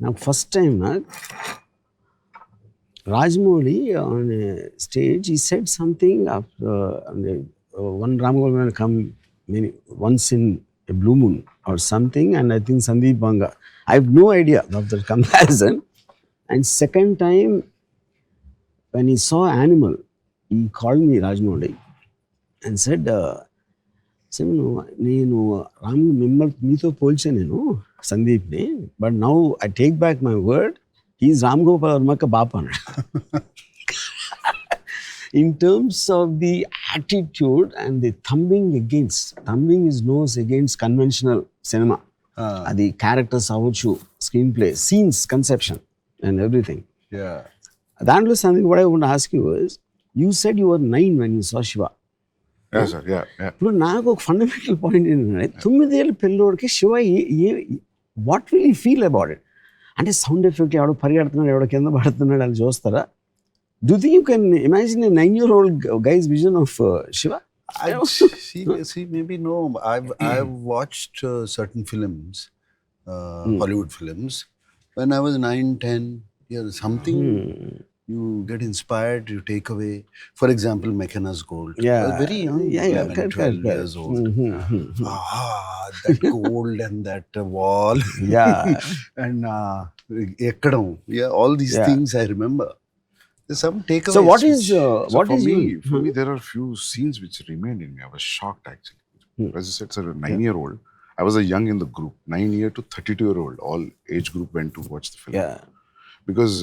నాకు first time Rajmouli on a stage, he said something after one Ram Gopal will come once in a blue moon or something, and I think SANDEEP VANGA. I have no idea of the comparison. And second time, when he saw Animal, he called me Rajmouli and said, నేను రామ్ మిమ్మల్ని మీతో పోల్చా నేను సందీప్ని, but now I take back my word, he's Ram Gopal వర్మకి బాప అన్నాడు. In terms of the attitude and the thumbing his nose against conventional cinema. The characters avchu, screenplay, scenes, conception and everything. Yeah. That was something what I want to ask you is, you said you were 9 when you saw Shiva. Yeah, sir. Yeah. ఇప్పుడు నాకు ఒక fundamental point ఏంటంటే 9 ఏళ్ళ పిల్లోడికి Shiva what will you feel about it? అంటే sound effect ఎవడో పరిగెడుతున్నాడు, ఎవడో కింద పడుతున్నాడు అని చూస్తారా? Do you think you can imagine a 9-year-old guy's vision of Shiva? See, maybe no. I've watched certain films, Hollywood films, when I was 9, 10 years. Something you get inspired, you take away. For example, McKenna's Gold. Yeah. I was very young, 11, 12 years old. That gold and that wall. Yeah. And ekkadam. Yeah, all these things I remember. There's some takeaways. So what is for me, there are few scenes which remained in me. I was shocked actually. As I said, sir, 9-year-old. I was a young in the group, 9-year to 32-year-old. All age group went to watch the film. Yeah. Because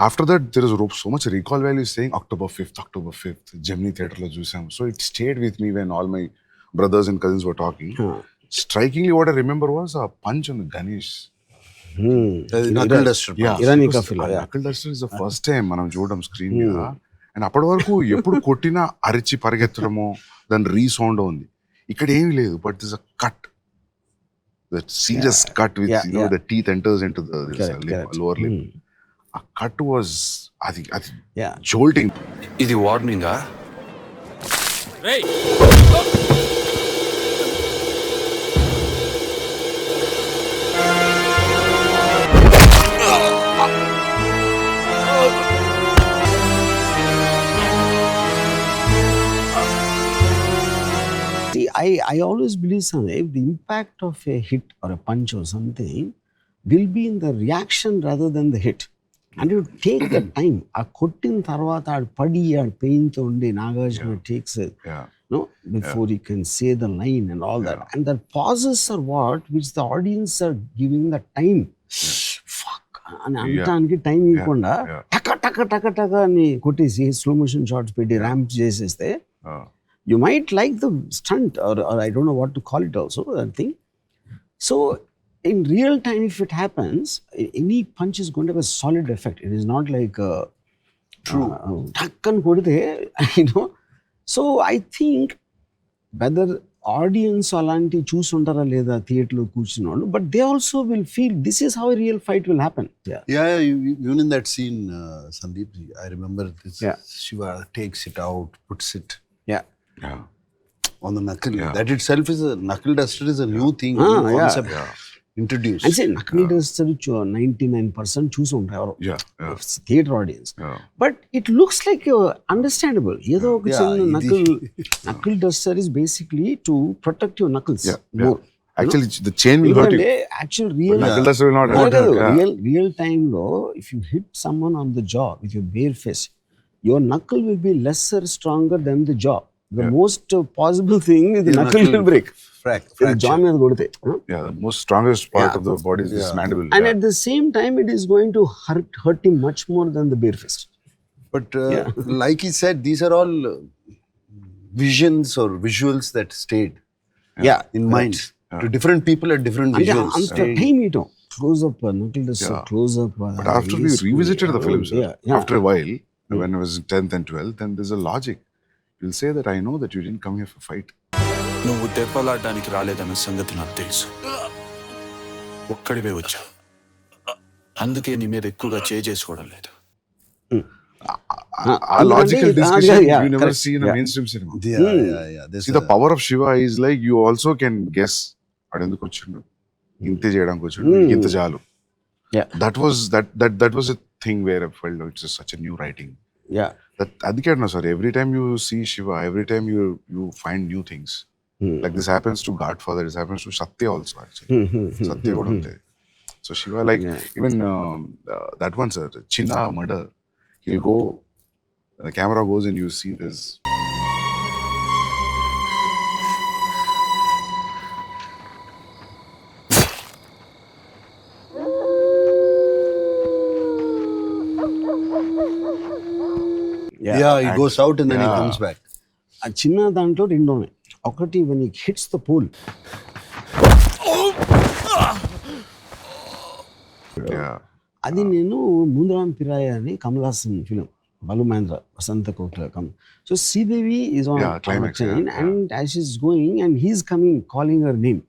after that, there is so much recall value saying October 5th, Gemini Theatre lo chusam. So it stayed with me when all my brothers and cousins were talking. Strikingly, what I remember was a punch on the Ganesh. Knuckle duster. Knuckle duster is the first time మనం చూడడం screen మీద. And అప్పటి వరకు ఎప్పుడు కొట్టినా అరిచి పరిగెత్తడమో దాని resound ఉంది. ఇక్కడ ఏమీ లేదు, but this a cut, that serious cut with the teeth enters into the lower lip. ఆ కట్ వాజ్ అది జోల్టింగ్. ఇది వార్నింగా? I always believe Sandeep, the impact of a hit or a punch or something will be in the reaction rather than the hit. And you take the time. A kottin tarvata ad padi ad pain to undi Nagarjuna takes it. Before he can say the line and all that. And the pauses are what which the audience are giving the time. Fuck. And antaaniki time ikunda taka ani kottesi slow motion shots petti ramp cheseste. You might like the stunt or I don't know what to call it also, that thing. So in real time, if it happens, any punch is going to have a solid effect. It is not like true. Takkan kodite, So I think whether audience alanti choosundara leda theatre lo కూర్చున్నాడు, but they also will feel this is how a real fight will happen. Yeah, even in that scene, Sandeep, I remember this. Shiva takes it out, puts it on the knuckle. That itself is a knuckle duster is a new thing, new concept introduced. And say knuckle duster 99% choose ఉంటారు theatre audience. But it looks like understandable. ఏదో ఒక చిన్న knuckle duster is basically to protect your knuckles more. Actually, the chain will hurt you. Actually, real knuckle duster will not hurt you. Real time lo, if you hit someone on the jaw with your bare fist, your knuckle will be lesser stronger than the jaw. The most possible thing is the knuckle will break. Jaw మీద కొడితే. The most strongest part of the body is this mandible. And at the same time, it is going to hurt him much more than the bare fist. But like he said, these are all visions or visuals that stayed in mind. To different people at different visuals. Anta time ito. Close up, knuckle duster, close up. But after we revisited the films, after a while, when I was 10th and 12th, then there's a logic. You'll say that I know that you didn't come here for fight. నువ్వు దెబ్బలాడడానికి రాలేదన్న సంగతి నాకు తెలుసు. ఒక్కడివే వచ్చావు. అందుకే నీ మీద ఎక్కువగా చేసుకోవడం లేదు. A logical discussion you never see in a mainstream cinema. See, the power of Shiva is like you also can guess. అడెందుకు వచ్చిండు, ఇంతే చేయడానికి వచ్చిండు, ఇంత చాలు. Yeah. That was a thing where I felt like it's just such a new writing. Yeah. That adike anna sir, every time you see Shiva, every time you find new things. Like this happens to Godfather, this happens to Satya also actually. Satya kuda ante. So Shiva, like even that one sir, Chinna murder, he'll go, the camera goes and you see this. Yeah, he goes out and then he comes back. ఆ చిన్న దాంట్లో రెండు ఉన్నాయి. ఒకటి when he hits the pole. Yeah. అది నేను ముందరాం పిరాయ అని Kamal Haasan film, Balu Mahindra, Vasantha Kokila come. So Sridevi is on climax, train yeah. and as she's going and he's coming calling her name.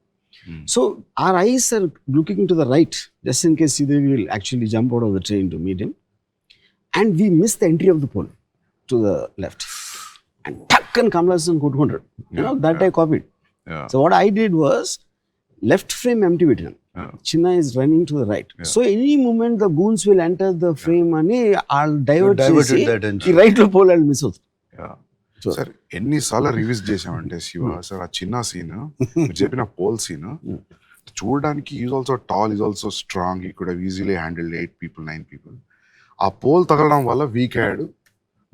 So our eyes are looking to the right just in case Sridevi will actually jump out of the train to meet him. And we miss the entry of the pole to the left. And tuck and Kamal Hassan కొట్టుకుంటాడు. You know, that I copied. Yeah. So what I did was left frame empty పెట్టినాను. Chinna is running to the right. So any moment the goons will enter the frame అని I'll divert చేసి ఈ right లో pole I'll miss అవుతుంది. Sir ఎన్నిసార్లు release చేసామంటే Shiva sir, ఆ చిన్న సీన్ మీరు చెప్పిన పోల్ సీన్ చూడడానికి is also tall, is also strong, he could easily handle 8 people 9 people. ఆ పోల్ తగలడం వల్ల వీక్ అయ్యాడు,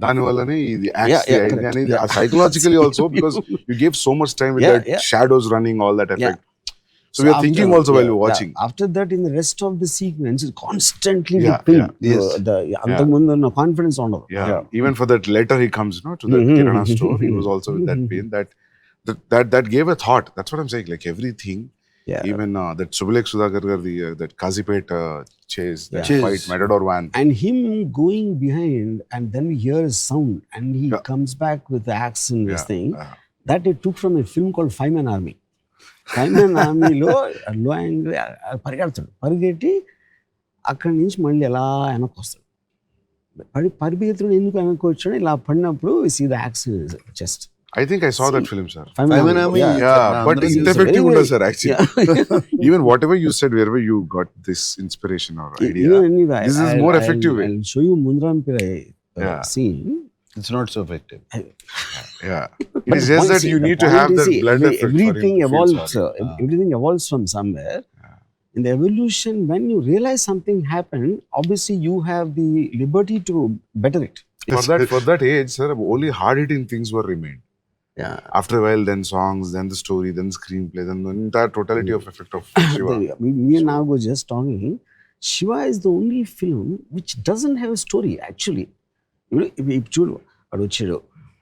దాని వల్లనే ఇది అనేది psychologically also because you give so much time with that shadows running all that effect. So we are thinking also while we're watching. After that, in the rest of the sequence, it's constantly build the confidence on it. Even for that letter he comes, to the Kirana store, he was also with that pain. That gave a thought. That's what I'm saying. Like everything, even that Subulek Sudhakar that Kazipet chase, that fight, Matador van, and him going behind, and then we hear a sound, and he comes back with the axe and this thing. That I took from a film called Fireman Army. Fireman Armyలో low angle పరిగెడతాడు, పరిగెట్టి అక్కడి నుంచి మళ్ళీ ఎలా వెనక్కి వస్తాడు. పరిగెత్తుడు ఎందుకు వెనక్కి వచ్చాడు, ఇలా పడినప్పుడు see the axe chest. I think I saw that film, sir. Fireman Army, but it's effective under, sir, actually. Even whatever you said, wherever you got this inspiration or idea, this is more effective way. I'll show you Mundaram Pirai scene. It's not so effective. It is just that you need to have that blood effect. Everything evolves. Everything evolves from somewhere. In the evolution, when you realize something happened, obviously you have the liberty to better it. For that age, sir, only hard-hitting things were remained. After a while, then songs, then the story, then the screenplay, then the entire totality of effect of Shiva. Me and Nago just talking. Shiva is the only film which doesn't have a story actually. చూడు, వాడు వచ్చాడు,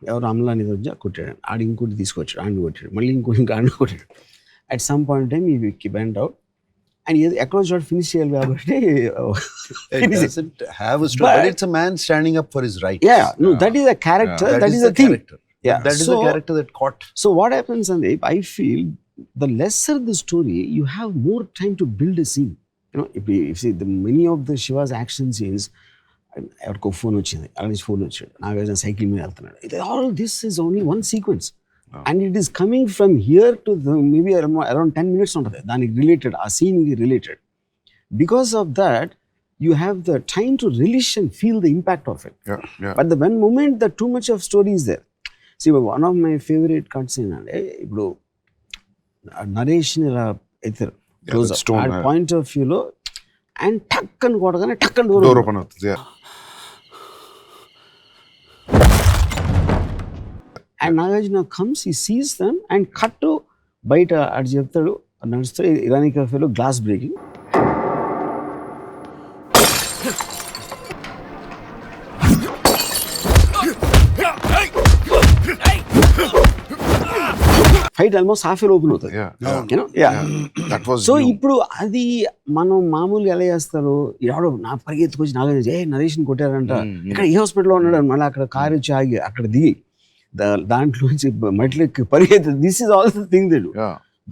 ఎవరు అమలా నిజ కొట్టాడు, ఆడు ఇంకోటి తీసుకొచ్చాడు, ఆడిని కొట్టాడు, మళ్ళీ ఇంకోటి ఆడిని కొట్టాడు. అట్ సమ్ పాయింట్ టైమ్ ఈ వెంట్ అవుట్ అండ్ ఎక్కడో చోట ఫినిష్ చేయాలి కాబట్టి it doesn't have a story, but it's a man standing up for his right. That is a character, that is a thing. That is the character that caught. So what happens, Sandeep, I feel the lesser the story, you have more time to build a scene. If you see many of the Shiva's action scenes, ఎవరికో phone వచ్చింది, అక్కడ నుంచి phone వచ్చాడు, Nagarjuna cycle మీద వెళ్తున్నాడు, all this is only one sequence and it is coming from here to maybe around 10 minutes ఉంటుంది దానికి related, ఆ సీన్కి related. Because of that you have the time to release and feel the impact of it. But the one moment the too much of story is there. See one of my favourite cuts ఏంటంటే, ఇప్పుడు నరేష్ని ఇలా ఎత్తారు point of వ్యూలో and టక్ అని కొట్టగానే టక్ అని డోర్ ఓపెన్ అవుతుంది. And Nagarjuna comes, he sees them and cut to బయట అటు చెప్తాడు, నడుస్తాడు, ఇరానీ కెఫేలో glass breaking. Fight almost half open అవుతుంది. సో ఇప్పుడు అది మనం మామూలుగా ఎలా చేస్తారు, ఎవడో నా పరిగెత్తుకొచ్చి నాగార్జున నరేష్ని కొట్టారంట, ఇక్కడ ఈ హాస్పిటల్లో ఉన్నాడు, మళ్ళీ అక్కడ కారు వచ్చి ఆగి అక్కడ దిగి దాంట్లోంచి మట్లకి పరిగెత్త. This is all the thing they do.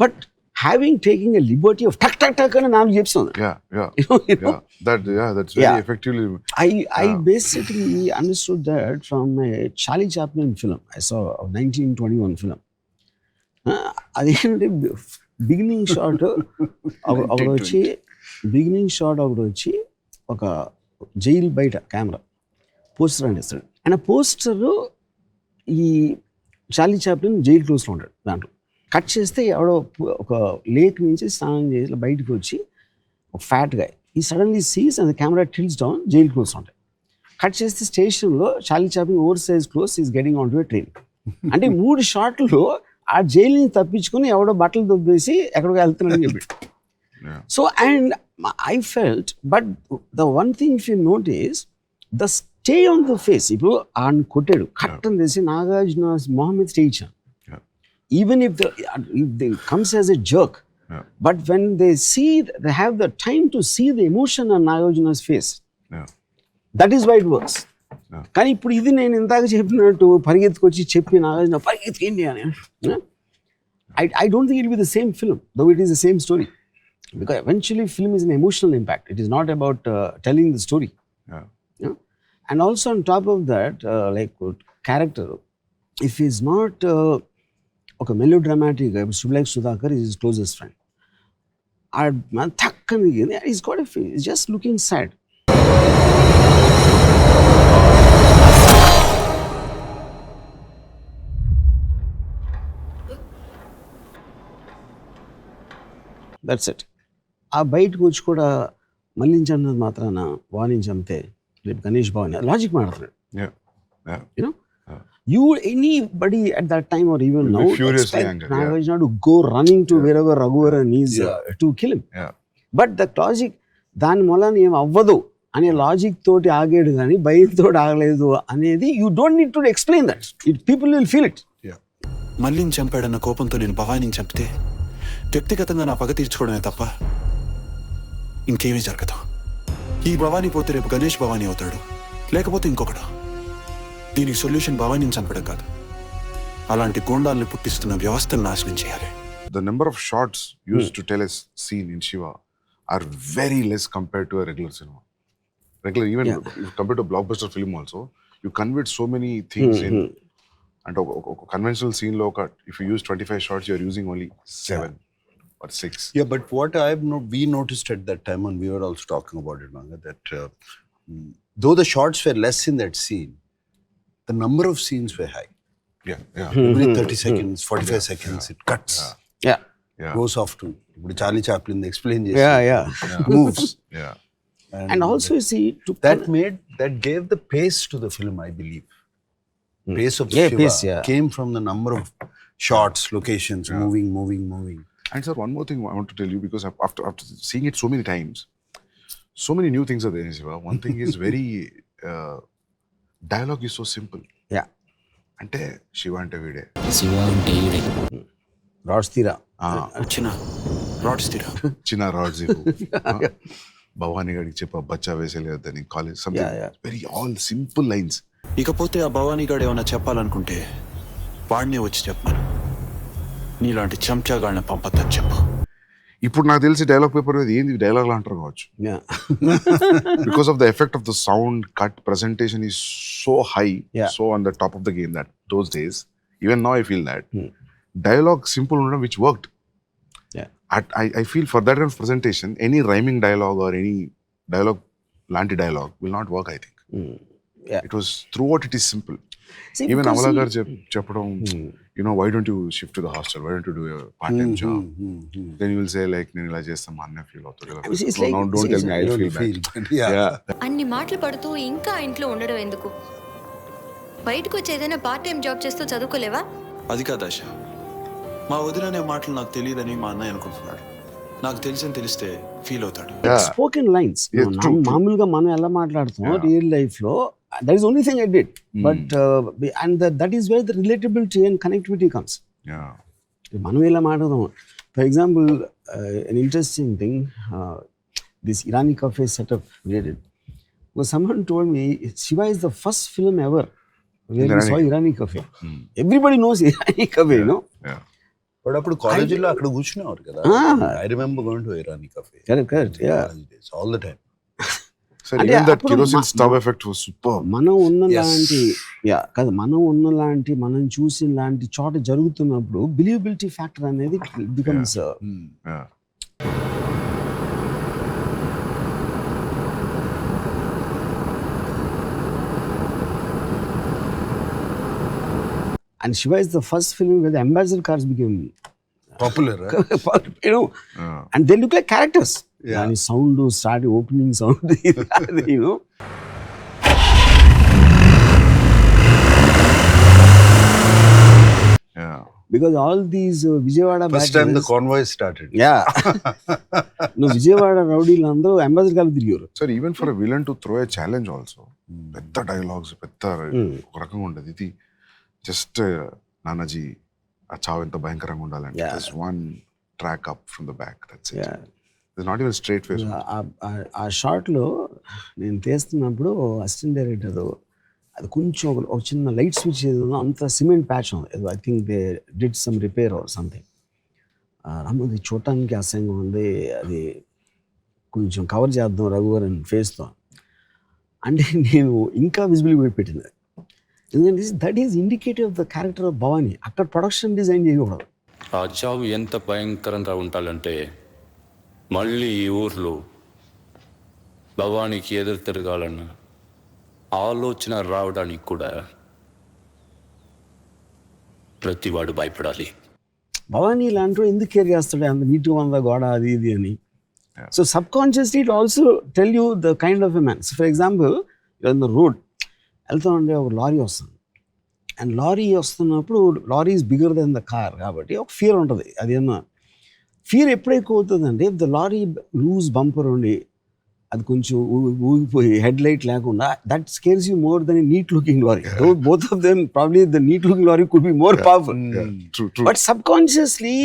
But having taken a liberty of tuck tuck tuck and naam jepsona. That's very effectively. I basically understood that from a Charlie Chaplin film I saw of 1921 film. అదేంటంటే beginning shot ఒకడు వచ్చి beginning shot ఒకటి వచ్చి ఒక jail బయట camera poster అని ఇస్తాడు. And ఆ పోస్టర్ ఈ చార్లీ చాప్లిన్ జైలు క్లోజ్లో ఉంటాడు. దాంట్లో కట్ చేస్తే ఎవడో ఒక లేక్ నుంచి స్నానం చేసి బయటకు వచ్చి ఒక ఫ్యాట్ గా ఈ suddenly sees and camera tilts down, jail close ఉంటాయి. కట్ చేస్తే స్టేషన్లో Charlie Chaplin over size close is getting on to a train. అంటే 3 షాట్లు ఆ జైలుని తప్పించుకుని ఎవడో బట్టలు దొబ్బేసి ఎక్కడికి వెళ్తున్నాడని చెప్పి. So and I felt, but the one thing if you notice the stay on the face. ఇప్పుడు ఆయన కొట్టాడు, కట్ అని తెలిసి నాగార్జున మొహం మీద స్టే ఇచ్చాను. Even if they comes as a jerk, but when they see they have the time to see the emotion on Nagarjuna's face, that is why it works. కానీ ఇప్పుడు ఇది నేను ఇందాక చెప్పినట్టు పరిగెత్తుకొచ్చి చెప్పి నాగార్జున పరిగెత్తుకేంటి అని, I don't think it will be the same film, though it is the same story. Because eventually film is an emotional impact. It is not about telling the story. Yeah? And also on top of that, like character, if he's not okay, melodramatic, like Sudhakar is his closest friend. He's got a face, he's just looking sad. That's it. ఆ బయటకు వచ్చి కూడా మళ్ళించన్నది మాత్రాన వాణిని చంపితే రేపు గణేష్ బాబుని logic మాట్లాడుతున్నాడు. You know you anybody at that time or even now Nagarjuna to go running to wherever Raghuvaran is to kill him. But that logic దాని మూలాన ఏం అవ్వదు అనే లాజిక్ తోటి ఆగాడు కానీ భయంతో ఆగలేదు అనేది you don't need to explain that, it people will feel it. మళ్ళీ చంపాడన్న కోపంతో నేను భవానీని చంపితే వ్యక్తిగతంగా నా పగ తీర్చుకోవడమే తప్ప ఇంకేమీ జరగదు. ఈ భవానీ పోతే రేపు గణేష్ భవానీ అవుతాడు, లేకపోతే ఇంకొకడు. దీనికి సొల్యూషన్ భవానీని చంపడం కాదు, అలాంటి గూండాల్ని పుట్టిస్తున్న వ్యవస్థను నాశనం చేయాలి. The number of shots used to tell a scene in Shiva are very less compared to a regular cinema. Even compared to a blockbuster film also, you convert so many things in. And a conventional scene lo, if you use 25 shots, you are using only 7 or 6. Yeah, but what we noticed at that time, and we were also talking about it, Vanga, that though the shots were less in that scene, the number of scenes were high. Yeah. Every 30 seconds, 45 seconds, it cuts. Yeah. Goes off to Charlie Chaplin explain this. Moves. Yeah. And also you see that gave the pace to the film, I believe. Pace of Shiva came from the number of shots, locations, moving. And sir, one more thing I want to tell you, because after seeing it so many times, so many new things are there in Shiva. One thing is very dialogue is so simple. Yeah. Ante Shiva ante vide. Shiva ante vide. Rods tira. చిన్న rods తీరా. China rods ivu. Bhavani gadi cheppa bacha veseledani college, something very all simple lines. ఇకపోతే ఆ భవానీ గాడు ఏమైనా చెప్పాలనుకుంటే వాడినే వచ్చి చెప్పాను. నీలాంటి చెంచాగాళ్ళని పంపద్దని చెప్పు. ఇప్పుడు నాకు తెలిసి డైలాగ్ పేపర్ మీద ఏంది డైలాగ్ అంటారు కావచ్చు. Because of the effect of the sound cut, presentation is so high, so on the top of the game that those days, even now I feel that dialogue simple undam which worked. I feel for that kind of presentation, any rhyming dialogue or any dialogue lanti dialogue will not work, I think. It was throughout it is simple. See, even Amala gar cheppadam, why don't you shift to the hostel, why don't you do a part-time job? Then you will say like nenu ila chestam anna feel avutadu. So now don't tell me I feel bad. అన్ని మాటలు పడుతూ ఇంకా ఇంట్లో ఉండడం ఎందుకు? బయటకు వచ్చి ఏదైనా పార్ట్ టైం జాబ్ చేస్తూ చదువుకోలేవా? అది కాదు ఆశ, మా వదిలనే మాటలు నాకు తెలియదని మా అన్నయ్య అనుకుంటున్నాడు. నాకు తెలిస్తే ఫీల్ అవుతాడు. స్పోకెన్ లైన్స్ మామూలుగా మనం ఎలా మాట్లాడుతాం రియల్ లైఫ్ లో, that is only thing I did. But and that is where the relatability and connectivity comes. మనం ఎలా మాట్లాడదాం. For example, an interesting thing, this Irani cafe setup we did, was someone told me Shiva is the first film ever where we saw Irani cafe. Everybody knows Irani cafe, you know. But అప్పుడు కాలేజీలో అక్కడ కూర్చునేవారు కదా. I remember going to Irani cafe. Correct. Yeah. All the time. So even that kerosene stove effect was super. మనం ఉన్నలాంటి మనం చూసిన లాంటి చోట జరుగుతున్నప్పుడు బిలీవబిలిటీ ఫ్యాక్టర్ అనేది becomes And Shiva is the first film where the ambassador cars became Popular, right? you know, and they look like characters. Yeah. And sound started opening sound, you know. Yeah. Because all these Vijayawada First time the battles- convoy started. Yeah. No, Vijayawada రౌడీలు అందరూ ambassador కాలు తిరిగారు. Sir even for villain to throw A challenge also పెద్ద dialogues పెద్ద ఒక రకంగా ఉండదు. ఇది జస్ట్ నానాజీ ఆ చావు ఎంత భయంకరంగా ఉండాలంటే just one track up from the back, that's it. It's not even straight face. ఆ షార్ట్లో నేను తీస్తున్నప్పుడు అసిస్టెంట్ డైరెక్టర్ అది కొంచెం ఒక చిన్న లైట్ స్విచ్ ఏదో అంత సిమెంట్ ప్యాచ్ ఉంది ఏదో, I think they did some repair or something. రామోది చూడటానికి అసహ్యంగా ఉంది, అది కొంచెం కవర్ చేద్దాం రఘువరన్ ఫేస్తో అంటే నేను ఇంకా విజిబిలిటీ పెట్టింది. ఎందుకంటే that is indicative of the character of Bhavani. అక్కడ ప్రొడక్షన్ డిజైన్ చేయకూడదు. ఆ చావు ఎంత భయంకరంగా ఉండాలంటే మళ్ళీ ఈ ఊర్లో భవానీకి ఎదురు తిరగాలన్న ఆలోచన రావడానికి కూడా ప్రతివాడు భయపడాలి. భవానీ లాంటి ఎందుకు కేర్ చేస్తాడు అంత నీట్గా ఉందా గోడ అది ఇది అని. So sub consciously it also tell you the kind of a man. So for example in the road వెళ్తా ఉండే ఒక లారీ వస్తుంది, అండ్ లారీ వస్తున్నప్పుడు lorry is bigger than the car కాబట్టి ఒక ఫియర్ ఉంటుంది. అది ఏమన్నా ఫియర్ ఎప్పుడు ఎక్కువ అవుతుందంటే if the lorry loose bumper ఉండి అది కొంచెం ఊగిపోయి హెడ్ లైట్ లేకుండా, that scares you more than neat looking lorry. Both of them probably the neat looking lorry could be more powerful. But subconsciously,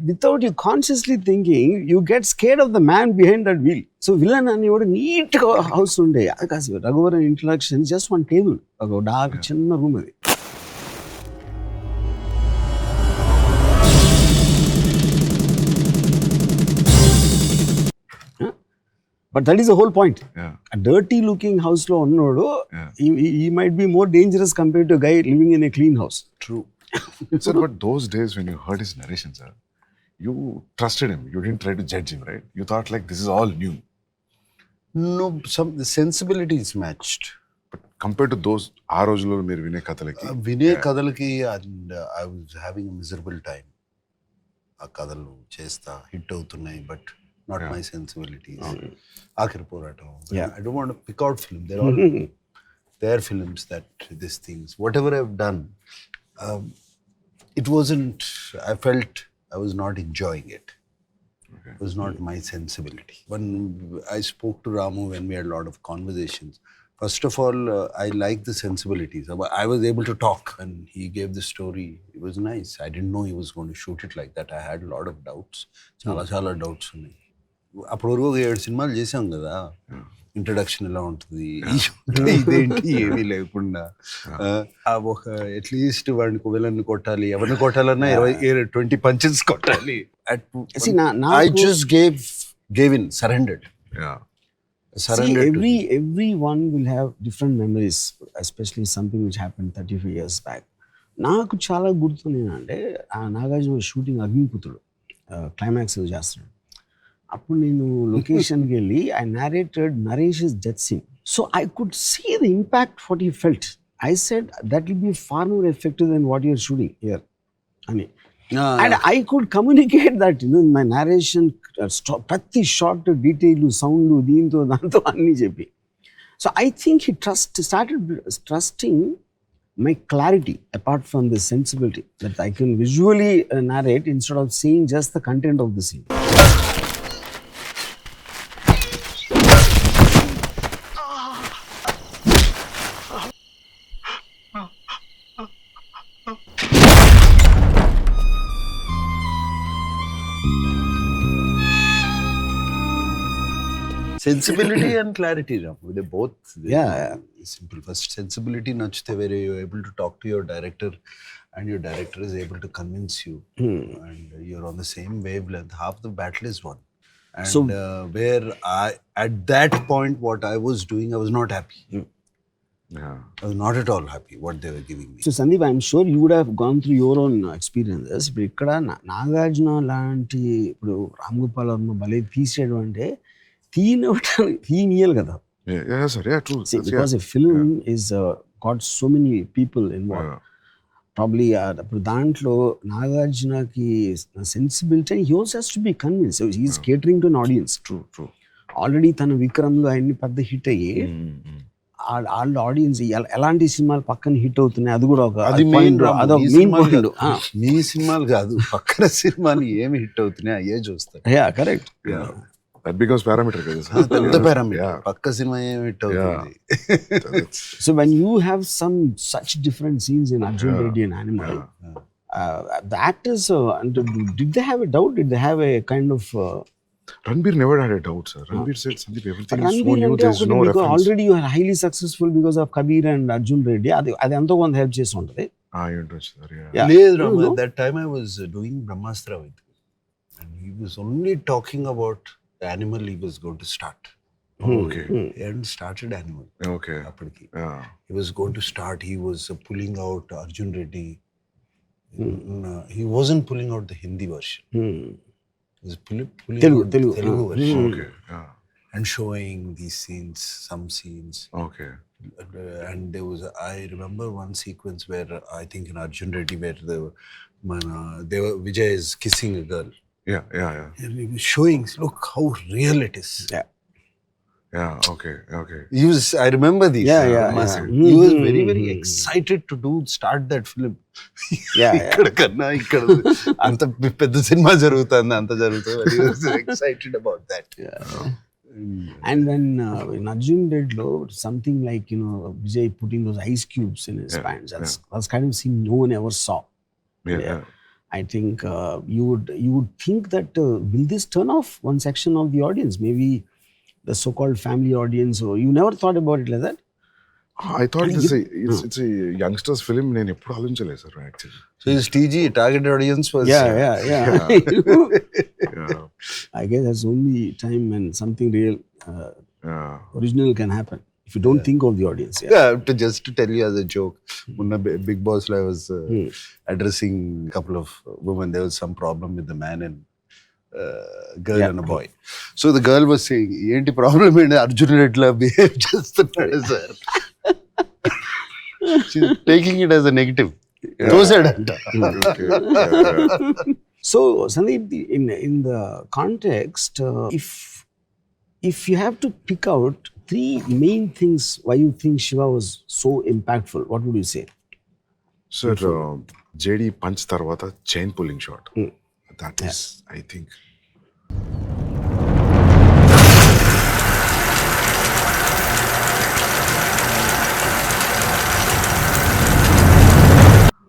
without you consciously thinking, you get scared of the man behind that wheel. So villain అనేవాడు neat గా house ఉండే, అది కాదు Raghuvaran introduction just one table, ఒక dark చిన్న room అది. But that is the whole point. Yeah. A dirty looking house లో ఉన్నోడు he might be more dangerous compared to a guy living in a clean house. True. Sir, but those days when you heard his narration, sir, you trusted him. You didn't try to judge him, right? You thought like this is all new. No, the sensibility is matched. But compared to those ఆ రోజుల్లో మీరు వినే కథలకి వినే కథలకి and I was having a miserable time. ఆ కథలు చేస్తా hit అవుతున్నాయి, but not my sensibilities. ఆఖరి పోరాటం. I don't want to pick out film. They're all their films that these things, whatever I've done, it wasn't, I felt I was not enjoying it. Okay. It was not my sensibility. When I spoke to Ramu, when we had a lot of conversations, first of all, I like the sensibilities. I was able to talk and he gave the story. It was nice. I didn't know he was going to shoot it like that. I had a lot of doubts. చాలా doubts ఉన్నాయి. అప్పుడు వరకు 7 సినిమాలు చేసాం కదా, introduction ఎలా ఉంటుంది, ఇదేంటి ఏమీ లేకుండా ఒక అట్లీస్ట్ వాడిని విలన్ని కొట్టాలి, ఎవరిని కొట్టాలన్నా 20 పంచెస్ కొట్టాలి. I just gave in, surrendered. Yeah. Everyone will have different memories, especially something which happened 35 years back. నాకు చాలా గుర్తుంది అంటే ఆ నాగార్జున షూటింగ్ అగ్నిపుత్రుడు క్లైమాక్స్ చేస్తున్నాడు. అప్పుడు నేను లొకేషన్కి వెళ్ళి I narrated నరేష్'s death scene. So I could see the impact what he felt. I said that will be far more effective than what you're shooting here అని. And I could communicate that, you know, in my narration, ప్రతి short detail sound దీంతో దాంతో అన్నీ చెప్పి. So I think he started trusting my clarity apart from the sensibility, that I can visually narrate instead of saying just the content of the scene. Sensibility and clarity, Ramu, they both simple. First, sensibility nachte where you're able to talk to your director and your director is able to convince you and you're on the same wavelength. Half the battle is won. And So, where at that point, what I was doing, I was not happy. Yeah. I was not at all happy what they were giving me. So Sandeep, I'm sure you would have gone through your own experiences. ఇప్పుడు ఇక్కడ నాగార్జున లాంటి ఇప్పుడు రామ్ గోపాల్ వర్మ భలే తీసాడు అంటే తీయనియాలి కదా. Yeah, sir. Yeah, true. See, because a film is got so many people involved. Probably ఇప్పుడు దాంట్లో నాగార్జునకి sensibility he also has to be convince he is catering to an audience. True. Already తన విక్రమ్లో అన్ని పెద్ద హిట్ అయ్యి వాళ్ళ ఆడియన్స్ ఎలాంటి సినిమాలు పక్కన హిట్ అవుతున్నాయి, అది కూడా ఒక అది point, అదొక మెయిన్ పాయింట్. మీ సినిమాలు కాదు, పక్కన సినిమాలు ఏమి హిట్ అవుతున్నాయి అయ్యే చూస్తారు. కరెక్ట్. That becomes parameter కదా సార్. పెద్ద పారామీటర్, పక్క సినిమా ఏమి హిట్ అవుతుంది. So when you have some such different scenes in Arjun Reddy and Animal, the actors, did they have a doubt? Did they have a kind of... Ranbir never had a doubt, sir. Ranbir said, Sandeep, everything is so Ranbir new, ante there's no because reference. already you are highly successful because of Kabir and Arjun Reddy. అది ఎంతో కొంత help చేసి ఉంటుంది. ఉండొచ్చు sir. లేదు Rama, at that time I was doing Brahmastra with him. And he was only talking about the Animal he was going to start. Okay. He hadn't started Animal. Okay. అప్పటికి. Yeah. He was going to start, he was pulling out Arjun Reddy. He wasn't pulling out the Hindi version. He was pulling Telugu, out the Telugu version. Okay. Yeah. And showing these scenes, some scenes. Okay. And there was, I remember one sequence where I think in Arjun Reddy where Vijay is kissing a girl. Yeah. And he was showing, look how real it is. Yeah. Okay. I remember these. Yeah. He was very, very excited to start that film. ఇక్కడ కన్నా ఇక్కడ అంత పెద్ద cinema జరుగుతుంది, అంత జరుగుతుంది. He was excited about that. And when in Arjun Reddy, something like, Vijay putting those ice cubes in his pants, that's kind of scene no one ever saw. Yeah. I think you would think that will this turn off one section of the audience, maybe the so-called family audience, or you never thought about it like that? I thought it's a youngsters film. నేను ఎప్పుడు ఆలోచించలేదు sir actually. So his TG, target audience was... Yeah. I guess that's the only time when something real, original can happen. If you don't think of the audience. Just to tell you as a joke, Munna Big Boss I was addressing a couple of women. There was some problem with the man and girl and a boy. So the girl was saying, "Enti problem enti Arjun Reddy la behave chestunnadu sir." She's taking it as a negative. Tosadanta. So Sandeep, in the context, if you have to pick out 3 main things why you think Shiva was so impactful, what would you say? Sir, JD punch తర్వాత chain pulling shot. That is, I think.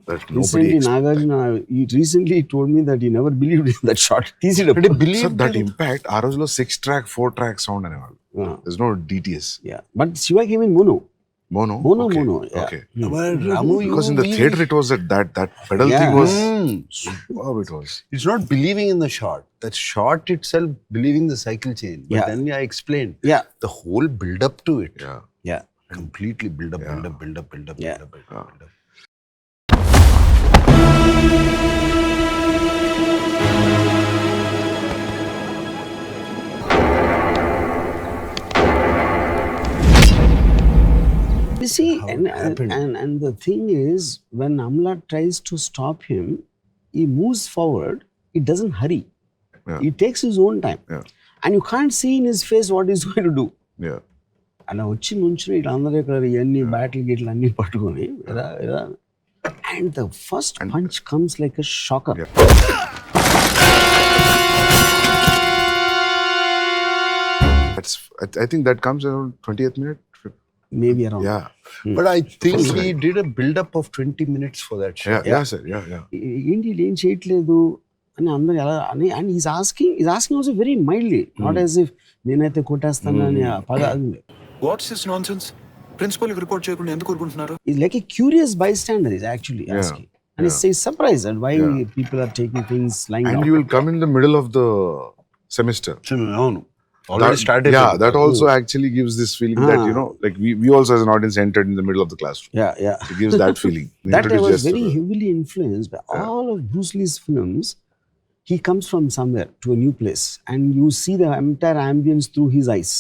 That nobody Nagarjuna, he recently told me that he never believed in that shot. Sir, that impact, ఆ రోజులో 6-track, 4-track sound అనేవాళ్ళు. There's no DTS. Yeah, but Shiva came in mono. Mono. Okay. But Ramu, Because in the theater it was that pedal thing was superb. It was. It's not believing in the shot. That shot itself, believing the cycle chain. But then I explained. Yeah. The whole build up to it. Yeah. Completely build up. You see, and the thing is, when Amala tries to stop him, he moves forward. He doesn't hurry. He takes his own time. And you can't see in his face what he's going to do. అలా వచ్చి నుంచుని ఇట్లా అందరూ ఇక్కడ ఇవన్నీ battle గీట్లు అన్నీ పట్టుకొని and the first punch comes like a shocker. I think that comes around 20th minute. Maybe around. Yeah. But I think he did a build up of 20 minutes for that shot. Yeah, sir. Yeah. ఏంటి ఏం చేయట్లేదు అని అందరూ ఎలా అని and is asking also very mildly, not as if నేనైతే కొట్టేస్తాను అని పద. What's this nonsense? Principal report చేయకుండా ఎందుకు ఊరుకుంటున్నారు? Is like a curious bystander is actually asking. And he's surprised at why people are taking things lying down. And you will come in the middle of the semester. Already started. Yeah, that also actually gives this feeling that, like we also as an audience entered in the middle of the classroom. Yeah. It gives that feeling. That I was very heavily influenced by all of Bruce Lee's films. He comes from somewhere to a new place and you see the entire ambience through his eyes.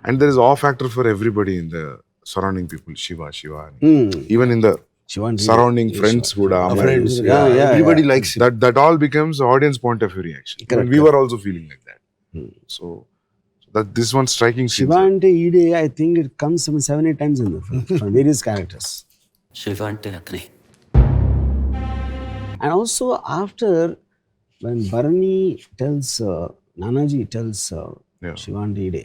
And there is awe factor for everybody in the surrounding people. Shiva. Even in the surrounding friends kuda Friends, Yeah, yeah, everybody likes him. that all becomes audience point of view reaction. Correct, We were also feeling like that. So that this one striking scene. Shiva ante Ide, I think it comes some 7-8 times in the film from various characters. Shiva అంటే అతనే. And also after when Barney tells Nanaji tells Yeah. Shiva and Ide,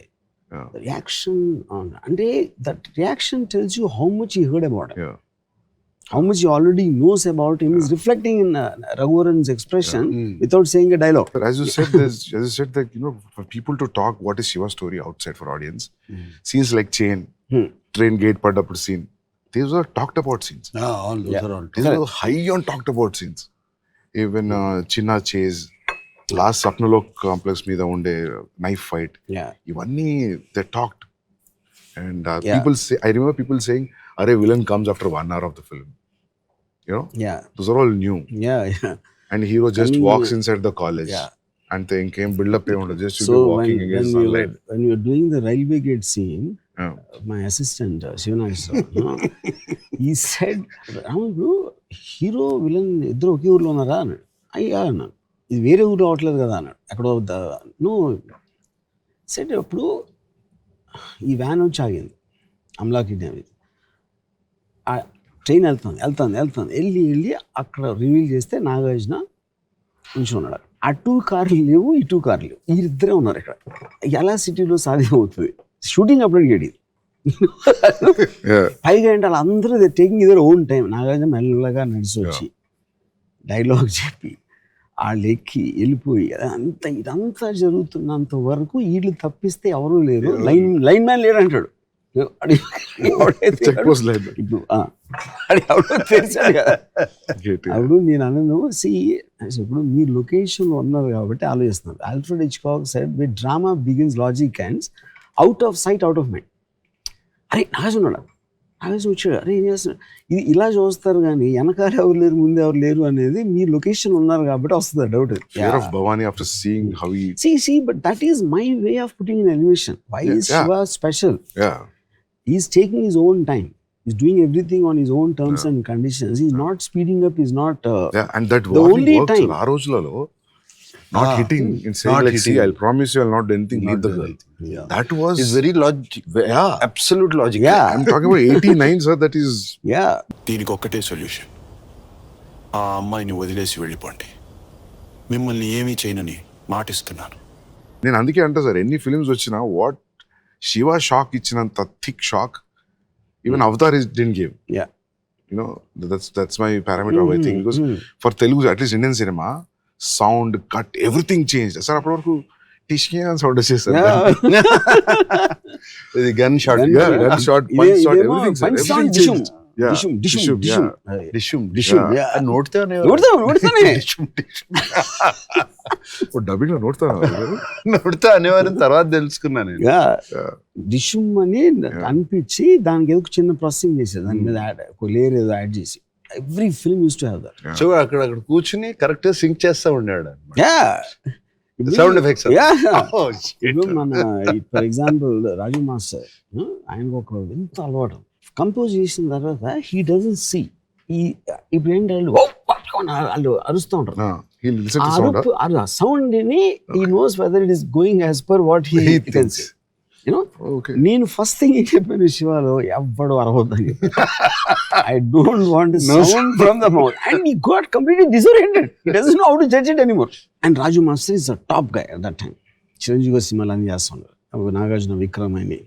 Yeah. the reaction on and that reaction tells you how much he heard about him. Yeah. How much he already knows about him is reflecting in Raghuvaran's expression without saying a dialogue. But as you said that, you know, for people to talk what is Shiva's story outside for audience, scenes like Chain, train gate padappudu scene, these were talked about scenes. All those are all. These were high on talked about scenes. Even Chinna chase, last Sapnalok complex మీద ఉండే knife fight, Yeah. ఇవన్నీ they talked. And Yeah. people say, I remember people saying, "Arey, villain comes after 1 hour of the film." You know, Yeah. those are all new. Yeah. Yeah. And hero just I mean, walks inside the college. Yeah. And they came build up just to So be when, walking against sunlight. when we were doing the railway gate scene, Yeah. my assistant Shivanagara, he said, "Ramu, hero villain ఇద్దరు ఒకే ఊర్లో ఉన్నారా అన్నాడు. అయ్యా అన్నాడు, ఇది వేరే ఊరు రావట్లేదు కదా అన్నాడు. ఎక్కడో నో సెట్ అప్పుడు ఈ వ్యాన్ వచ్చి ఆగింది అమలా అక్కినేని. ఆ ట్రైన్ వెళ్తుంది వెళ్ళి అక్కడ రివీల్ చేస్తే నాగార్జున ఉంచున్నాడు. అటు కార్లు లేవు ఇటు కార్లు లేవు, వీరిద్దరే ఉన్నారు ఇక్కడ. ఎలా సిటీలో సాధ్యం అవుతుంది? షూటింగ్ అప్పుడు గడి Yeah. పైగా ఏంటి వాళ్ళందరూ taking either own time. Nagarjuna మెల్లగా నడిచి వచ్చి డైలాగ్ చెప్పి వాళ్ళు ఎక్కి వెళ్ళిపోయి ఇదంతా జరుగుతున్నంత వరకు వీళ్ళు తప్పిస్తే ఎవరూ లేరు, లైన్ మ్యాన్ లేడు అంటాడు. Check post line. ఇప్పుడు ఎవడో తెలిసాడు కదా. Gate. అప్పుడు నేను అన్నాను, ఇప్పుడు మీరు లొకేషన్లో ఉన్నారు కాబట్టి ఆలోచిస్తున్నారు. Alfred Hitchcock said with drama begins logic ends out of sight out of mind. అరే నాగార్జున వచ్చాడు, అరే ఏం చేస్తున్నాడు, ఇది ఇలా చూస్తారు కానీ వెనకాల ఎవరు లేరు ముందు ఎవరు లేరు అనేది మీ లొకేషన్ ఉన్నారు కాబట్టి వస్తుంది doubt. Fear of Bhavani after seeing how he. See, but that is my way of putting in animation. Why is Shiva special? Yeah. He's taking his own time. He's doing everything on his own terms and conditions. He's not speeding up. He's not. Yeah, and that the warning only works. time. Aa rojulalo not hitting in saying Not like, hitting. see, I'll promise you I'll not do anything. Leave the girl. Yeah. That was. It's very logic. Yeah. Absolute logic. Yeah. I'm talking about 89, sir. That is. Yeah. దీనికి ఒక్కటే solution, ఆ అమ్మాయిని వదిలేసి వెళ్ళిపోండి. మిమ్మల్ని ఏమీ చేయనని మాటిస్తున్నాను. నేను అందుకే అంటా సార్, ఎన్ని ఫిల్మ్స్ వచ్చినా వాట్ శివ షాక్ ఇచ్చినంత thick shock even Avatar didn't give. Yeah. You know, that's my parameter of I think, because for Telugu, at least Indian cinema, sound cut, everything changed. Sir, అప్పటి వరకు టిష్కి అని sound వచ్చేస్తారు. The gun shot. Yeah, gun shot, punch shot, everything, sir. punch Everything sound, changed. Yeah. Dishum. Dishum. Yeah. నోడుతానే dubbing లో నోడతా నోడుతా అనేవారని తర్వాత తెలుసుకున్నాను నేను. డిషుమ్ అని అనిపించి దానికి ఏదో చిన్న ప్రాసెసింగ్ చేసేది, దాని మీద లేయర్ ఏదో యాడ్ చేసి. Every film use to have that. So అక్కడ కూర్చుని కరెక్ట్ గా సింక్ చేస్తా ఉండాడు. Sound effects. ఇప్పుడు మన ఫర్ ఎగ్జాంపుల్ రాజు మాస్టర్, ఆయనకు ఒక ఎంత అలవాటు. కంపోజ్ చేసిన తర్వాత హీ డజంట్ సీ. ఇప్పుడు ఏంటి వాళ్ళు అరుస్తూ ఉంటారు. సౌండ్ ని he knows whether it is going as per what he can see. నేను ఫస్ట్ థింగ్ ఏం చెప్పాను శివాలో, ఎవ్వడు అరవద్దని. I don't want sound from the mouth. And he got completely disoriented. He doesn't know how to judge it anymore. And Raju master is a top guy at that time. Chiranjeevi సినిమాలు అన్ని చేస్తున్నారు, నాగార్జున, విక్రమ్ అని.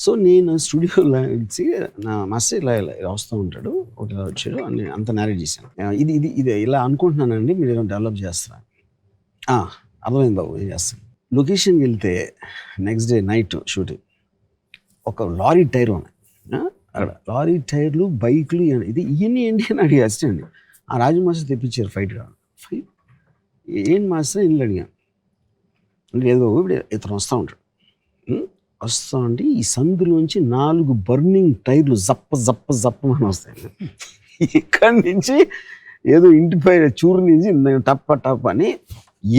So నేను స్టూడియోలో వచ్చి నా మాస్టర్ ఇలా వస్తూ ఉంటాడు, ఒకటి వచ్చాడు అని అంత నేరేట్ చేశాను. ఇది ఇలా అనుకుంటున్నానండి, మీరు ఏమైనా డెవలప్ చేస్తారా? అర్థమైంది బాబు, ఏం చేస్తాను. లొకేషన్కి వెళ్తే నెక్స్ట్ డే నైట్ షూటింగ్, ఒక లారీ టైర్ ఉన్నాయి అక్కడ, లారీ టైర్లు, బైక్లు, ఇవన్నీ ఏంటి అని అడిగి అసిస్టెంట్. ఆ రాజు మాస్టర్ తెప్పించారు ఫైట్ ఏం మాస్టర్ ఇల్లు అడిగాను. అంటే ఏదో ఇప్పుడు ఇతను వస్తూ ఉంటాడు, వస్తూ ఉంటే ఈ సందులోంచి 4 బర్నింగ్ టైర్లు జప్పమని వస్తాయి. ఇక్కడి నుంచి ఏదో ఇంటి పైన చూరు నుంచి టప్ అని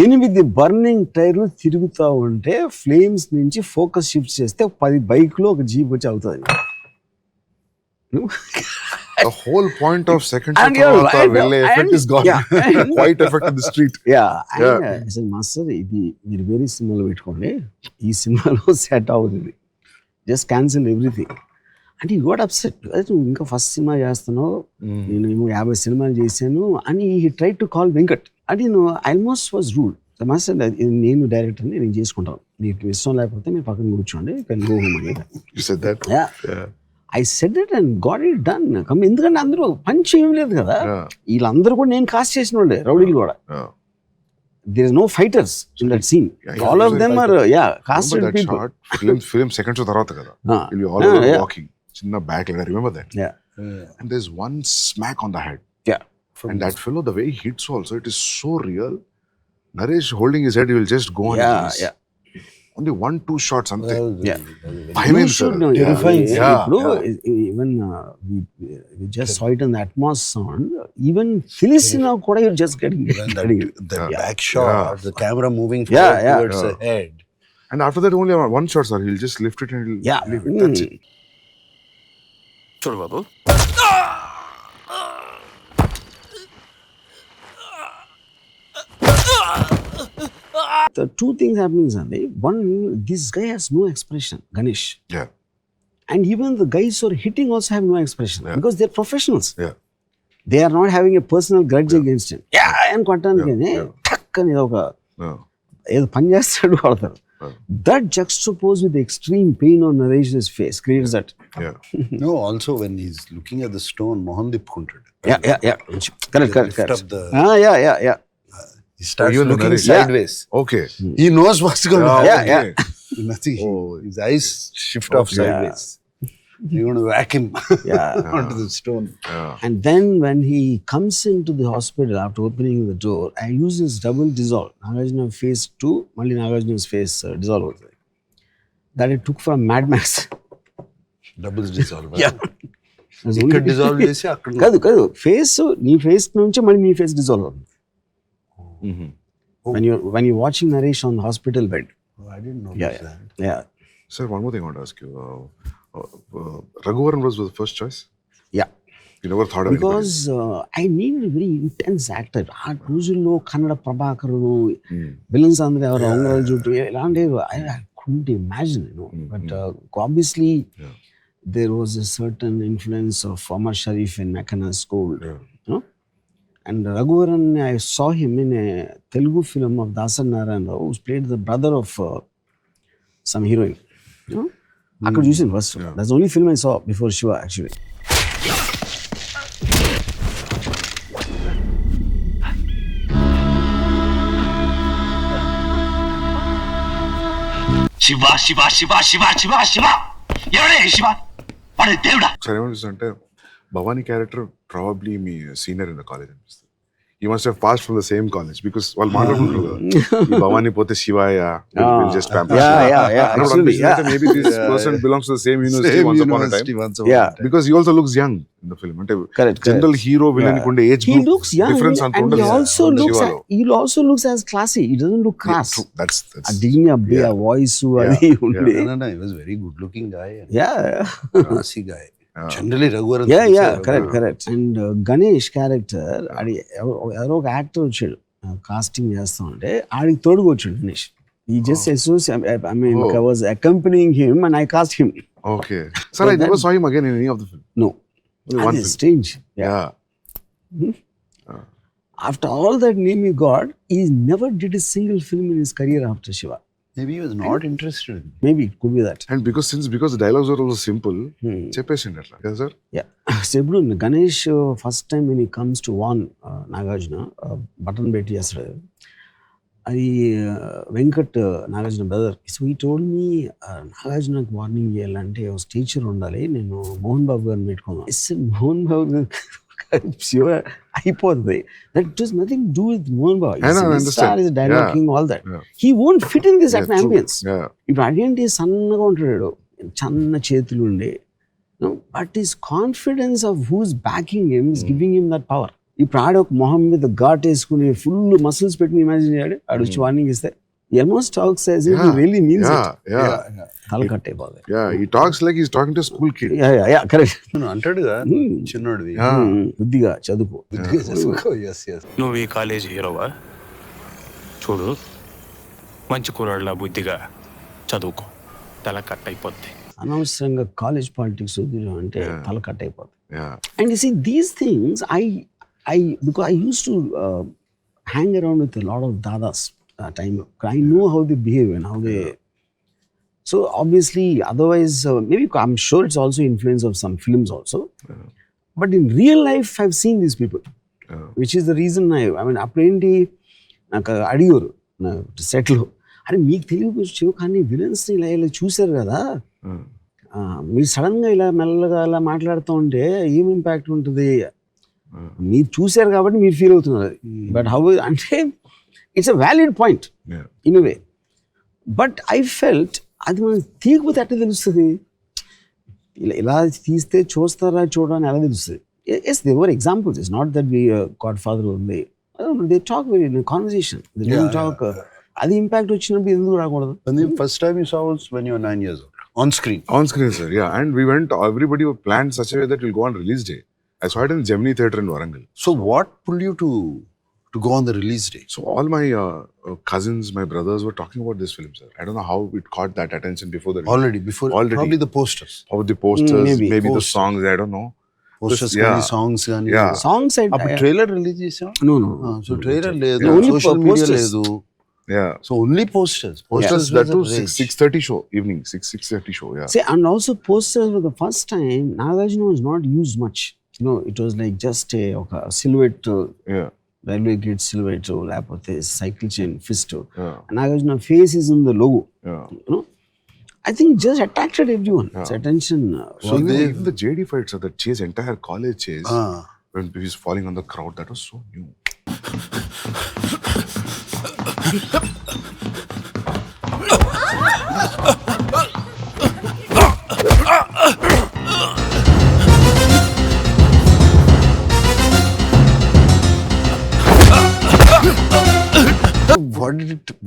8 బర్నింగ్ టైర్లు తిరుగుతూ ఉంటే ఫ్లేమ్స్ నుంచి ఫోకస్ షిఫ్ట్ చేస్తే 10 బైక్లో ఒక జీప్ వచ్చి అవుతుంది. The whole point of second And shot you're తర్వాత right, వెళ్ళే and- effect is gone. yeah. White effect in the street. అసలు మాస్టర్ ఇది మీరు వేరే సినిమాలో పెట్టుకోండి, ఈ సినిమాలో సెట్ అవుతుంది, జస్ట్ క్యాన్సిల్ ఎవ్రీథింగ్ అంటే ఈ గోట్ అప్సెట్. నువ్వు ఇంకా ఫస్ట్ సినిమా చేస్తున్నావు, నేను 50 సినిమాలు చేశాను అని he try to call Venkat. అంటే నేను ఆల్మోస్ట్ వాజ్ రూల్ మాస్టర్, నేను డైరెక్టర్ని, నేను చేసుకుంటాను, మీకు ఇష్టం లేకపోతే మీరు పక్కన కూర్చోండి, కెన్ గో హోమ్ అని. You said that? Yeah. I said it and got it done. ఎందుకంటే అందరూ పంచ్ ఏం లేదు కదా, వీళ్ళందరూ కూడా నేను కాస్ట్ చేసిన వాళ్ళే, రౌడీలు కూడా. There is no fighters in that scene. All of them are casted people. Film second show తర్వాత కదా, will be all walking చిన్న back like I remember that. And there's one smack on the head. And that fellow, the way he hits also, it is so real. Naresh holding his head, he will just go on his knees. Only 1-2 shots అంతే. You should know. Terrifying. Even we just saw it in the Atmos sound. Even Filipino kuda you're just getting the back shot, the camera moving towards the head. And after that only one shot, sir. He'll just lift it and he'll leave it. That's it. చూడు బాబు, the two things happening, Sandeep. One, this guy has no expression, Ganesh. Yeah. And even the guys who are hitting also have no expression because they're professionals. Yeah. They are not having a personal grudge against him. And కొట్టానికనే టక్ అని ఏదో పని చేస్తాడు కొడతారు. That juxtaposed with the extreme pain on Naresh's face creates that. No, also when he's looking at the stone, Mohan Dipkunted. Correct. He starts Even looking Naresh. sideways. Okay. He knows what's going to happen. Okay. Nothing. His eyes shift off sideways. You're going to whack him onto the stone. And then when he comes into the hospital after opening the door, I use this double dissolve. Nagarjuna face 2, Malli Nagarjuna's face dissolve. That I took from Mad Max. Double dissolve. ఇక్కడ dissolve చేసి అక్కడ కాదు face, నీ face నుంచి మళ్ళీ నీ face dissolve అవుతుంది. When you're watching Naresh on the hospital bed. I didn't know that. Yeah. Sir, one more thing I want to ask you. Raghuvaran was the first choice? Yeah. You never thought of it? Because I needed a very intense actor. ఆ రోజుల్లో Kannada ప్రభాకరుడు, villains అందరూ ఎవరు రంగరాజు జుట్టు ఇలాంటివి I couldn't imagine, But obviously there was a certain influence of Amar Sharif in Nakana School. And Raghuvaran, I saw him in a Telugu film of Dasan Narayana Rao, who played the brother of some heroine. Akkada చూసాను first. That's the only film I saw before Shiva actually. Shiva ఎవడే శివ? వాడే దేవుడా? Sir, ఏమనిపిస్తుందంటే Bhavani character probably మీ senior in the college అనిపిస్తుంది. You must have passed from the same college because వాళ్ళు మాట్లాడుకుంటారు కదా, ఈ భవానీ పోతే శివాయ just pamper. Actually, maybe this person belongs to the same university once upon a time. Because he also looks young in the film. అంటే general hero villain కుండే age He looks young difference అంత and ఉండదు. he also looks as classy. He doesn't look crass. That's Digging up a voice అది ఉండే. No, he was a very good looking guy. Yeah. Guy. Generally Raghuvaran. Correct. And Ganesh character, అది ఎవరో ఒక actor వచ్చాడు casting చేస్తా ఉంటే, ఆడికి తోడుగా వచ్చాడు Ganesh. He just I was accompanying him and I cast him. Okay. Sir, I never saw him again in any of the film. No. Only one film. Strange. Yeah. After all that name he got, he never did a single film in his career after Shiva. Maybe he was not interested in it. Maybe it could be that. And because the dialogues are also simple, చెప్పేసిండు అట్లా కదా sir. So ఇప్పుడు Ganesh first time when he comes to warn Nagarjuna, button పెట్టి చేస్తాడు, అది Venkat Nagarjuna brother. So he told me నాగార్జునకి warning చేయాలంటే ఒక teacher ఉండాలి, నేను మోహన్ బాబు గారిని పెట్టుకున్నాను. మోహన్ బాబు శివ అయిపోతుంది. That does nothing to do with Mohan Babu. He's directing all that. He won't fit in this ambience. ఇప్పుడు అదేంటి సన్నగా ఉంటాడు, చన్న చేతులు ఉండే, but his confidence of who's backing him is giving him that power. ఇప్పుడు ఆడ ఒక మొహం మీద ఘాట్ వేసుకుని ఫుల్ మసిల్స్ పెట్టుకుని ఇమాజిన్ చేయాడు, ఆడ వచ్చి వార్నింగ్ ఇస్తే He almost talks as if he really means yeah, it. yeah. తల కట్ అయిపోతుంది. Yeah, he talks like he's talking to a school kid. Yeah, correct. అంటాడుగా చిన్నోడివి బుద్ధిగా చదువుకో. Yes yes. నువ్వు ఈ కాలేజీ హీరోవా? చూడు, మంచి కుర్రాళ్ళ బుద్ధిగా చదువుకో, తల కట్ అయిపోద్ది. అనవసరంగా కాలేజ్ పాలిటిక్స్ వద్దు అంటే తల కట్ అయిపోతుంది. Yeah. And you see, these things, because I used to hang around with a lot of dadas time. I know how they behave and how they. So obviously, otherwise, maybe I'm sure it's also influence of some films also. But in real life, I've seen these people, which is the reason I mean, అప్పుడేంటి నాకు అడిగారు నా సెట్లో, అరే మీకు తెలుగు శివ కానీ విలన్స్ని ఇలా చూశారు కదా, మీరు సడన్గా ఇలా మెల్లగా ఇలా మాట్లాడుతూ ఉంటే ఏం ఇంపాక్ట్ ఉంటుంది, మీరు చూశారు కాబట్టి మీరు ఫీల్ అవుతున్నారు. బట్ హౌ అంటే it's a valid point in way. But I felt అది మనం తీయకపోతే ఎట్లా తెలుస్తుంది, ఇలా తీస్తే చూస్తారా చూడని ఎలా తెలుస్తుంది. As they were examples, it's not that we Godfather ఉంది, they talk very in conversation, they don't talk. అది ఇంపాక్ట్ వచ్చినప్పుడు ఎందుకు రాకూడదు? First time you saw was when you were 9 years old. On screen, sir. Yeah, and we went. Everybody planned such a way that we'll go on release day. I saw it in Gemini Theatre in Warangal. So, what pulled you to go on the release day? So, all my cousins, my brothers were talking about this film, sir. I don't know how it caught that attention before the release. Already. Probably the posters. How the posters, maybe the songs. I don't know. Posters, songs, yeah. Songs. Trailer release chesa? No. So trailer ledu, only social media posters. ledu. Yeah. So only posters. That too 6:30 show, evening 6:30 show. Yeah. See, and also posters for the first time, Nagarjuna was not used much. It was like just a silhouette. Yeah. Railway gate silhouette, లేకపోతే cycle chain fist. Nagarjuna face is in the logo. Yeah. I think just attracted everyone. Its attention. So even the JD fights, the chase, entire college chase, when he's falling on the crowd, that was so new.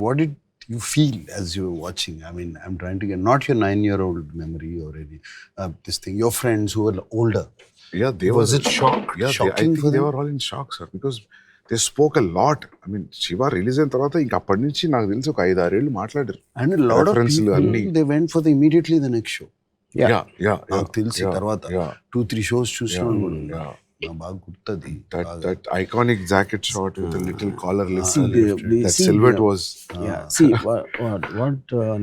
What did you feel as you were watching? I mean, I'm trying to get not your 9-year-old memory or any this thing. Your friends who were older. Yeah, was it shock? Yeah, I think they were all in shock, sir, because they spoke a lot. I mean, Shiva release అయిన తర్వాత ఇంకా అప్పటి నుంచి నాకు తెలిసి ఒక 5-6 ఏళ్ళు మాట్లాడారు. And a lot of people, they went for immediately the next show. Yeah. నాకు తెలిసి తర్వాత 2-3 shows చూసినాను కూడా. బాగా గుర్తది. That iconic jacket shot with the little collar lips. That silhouette was. See what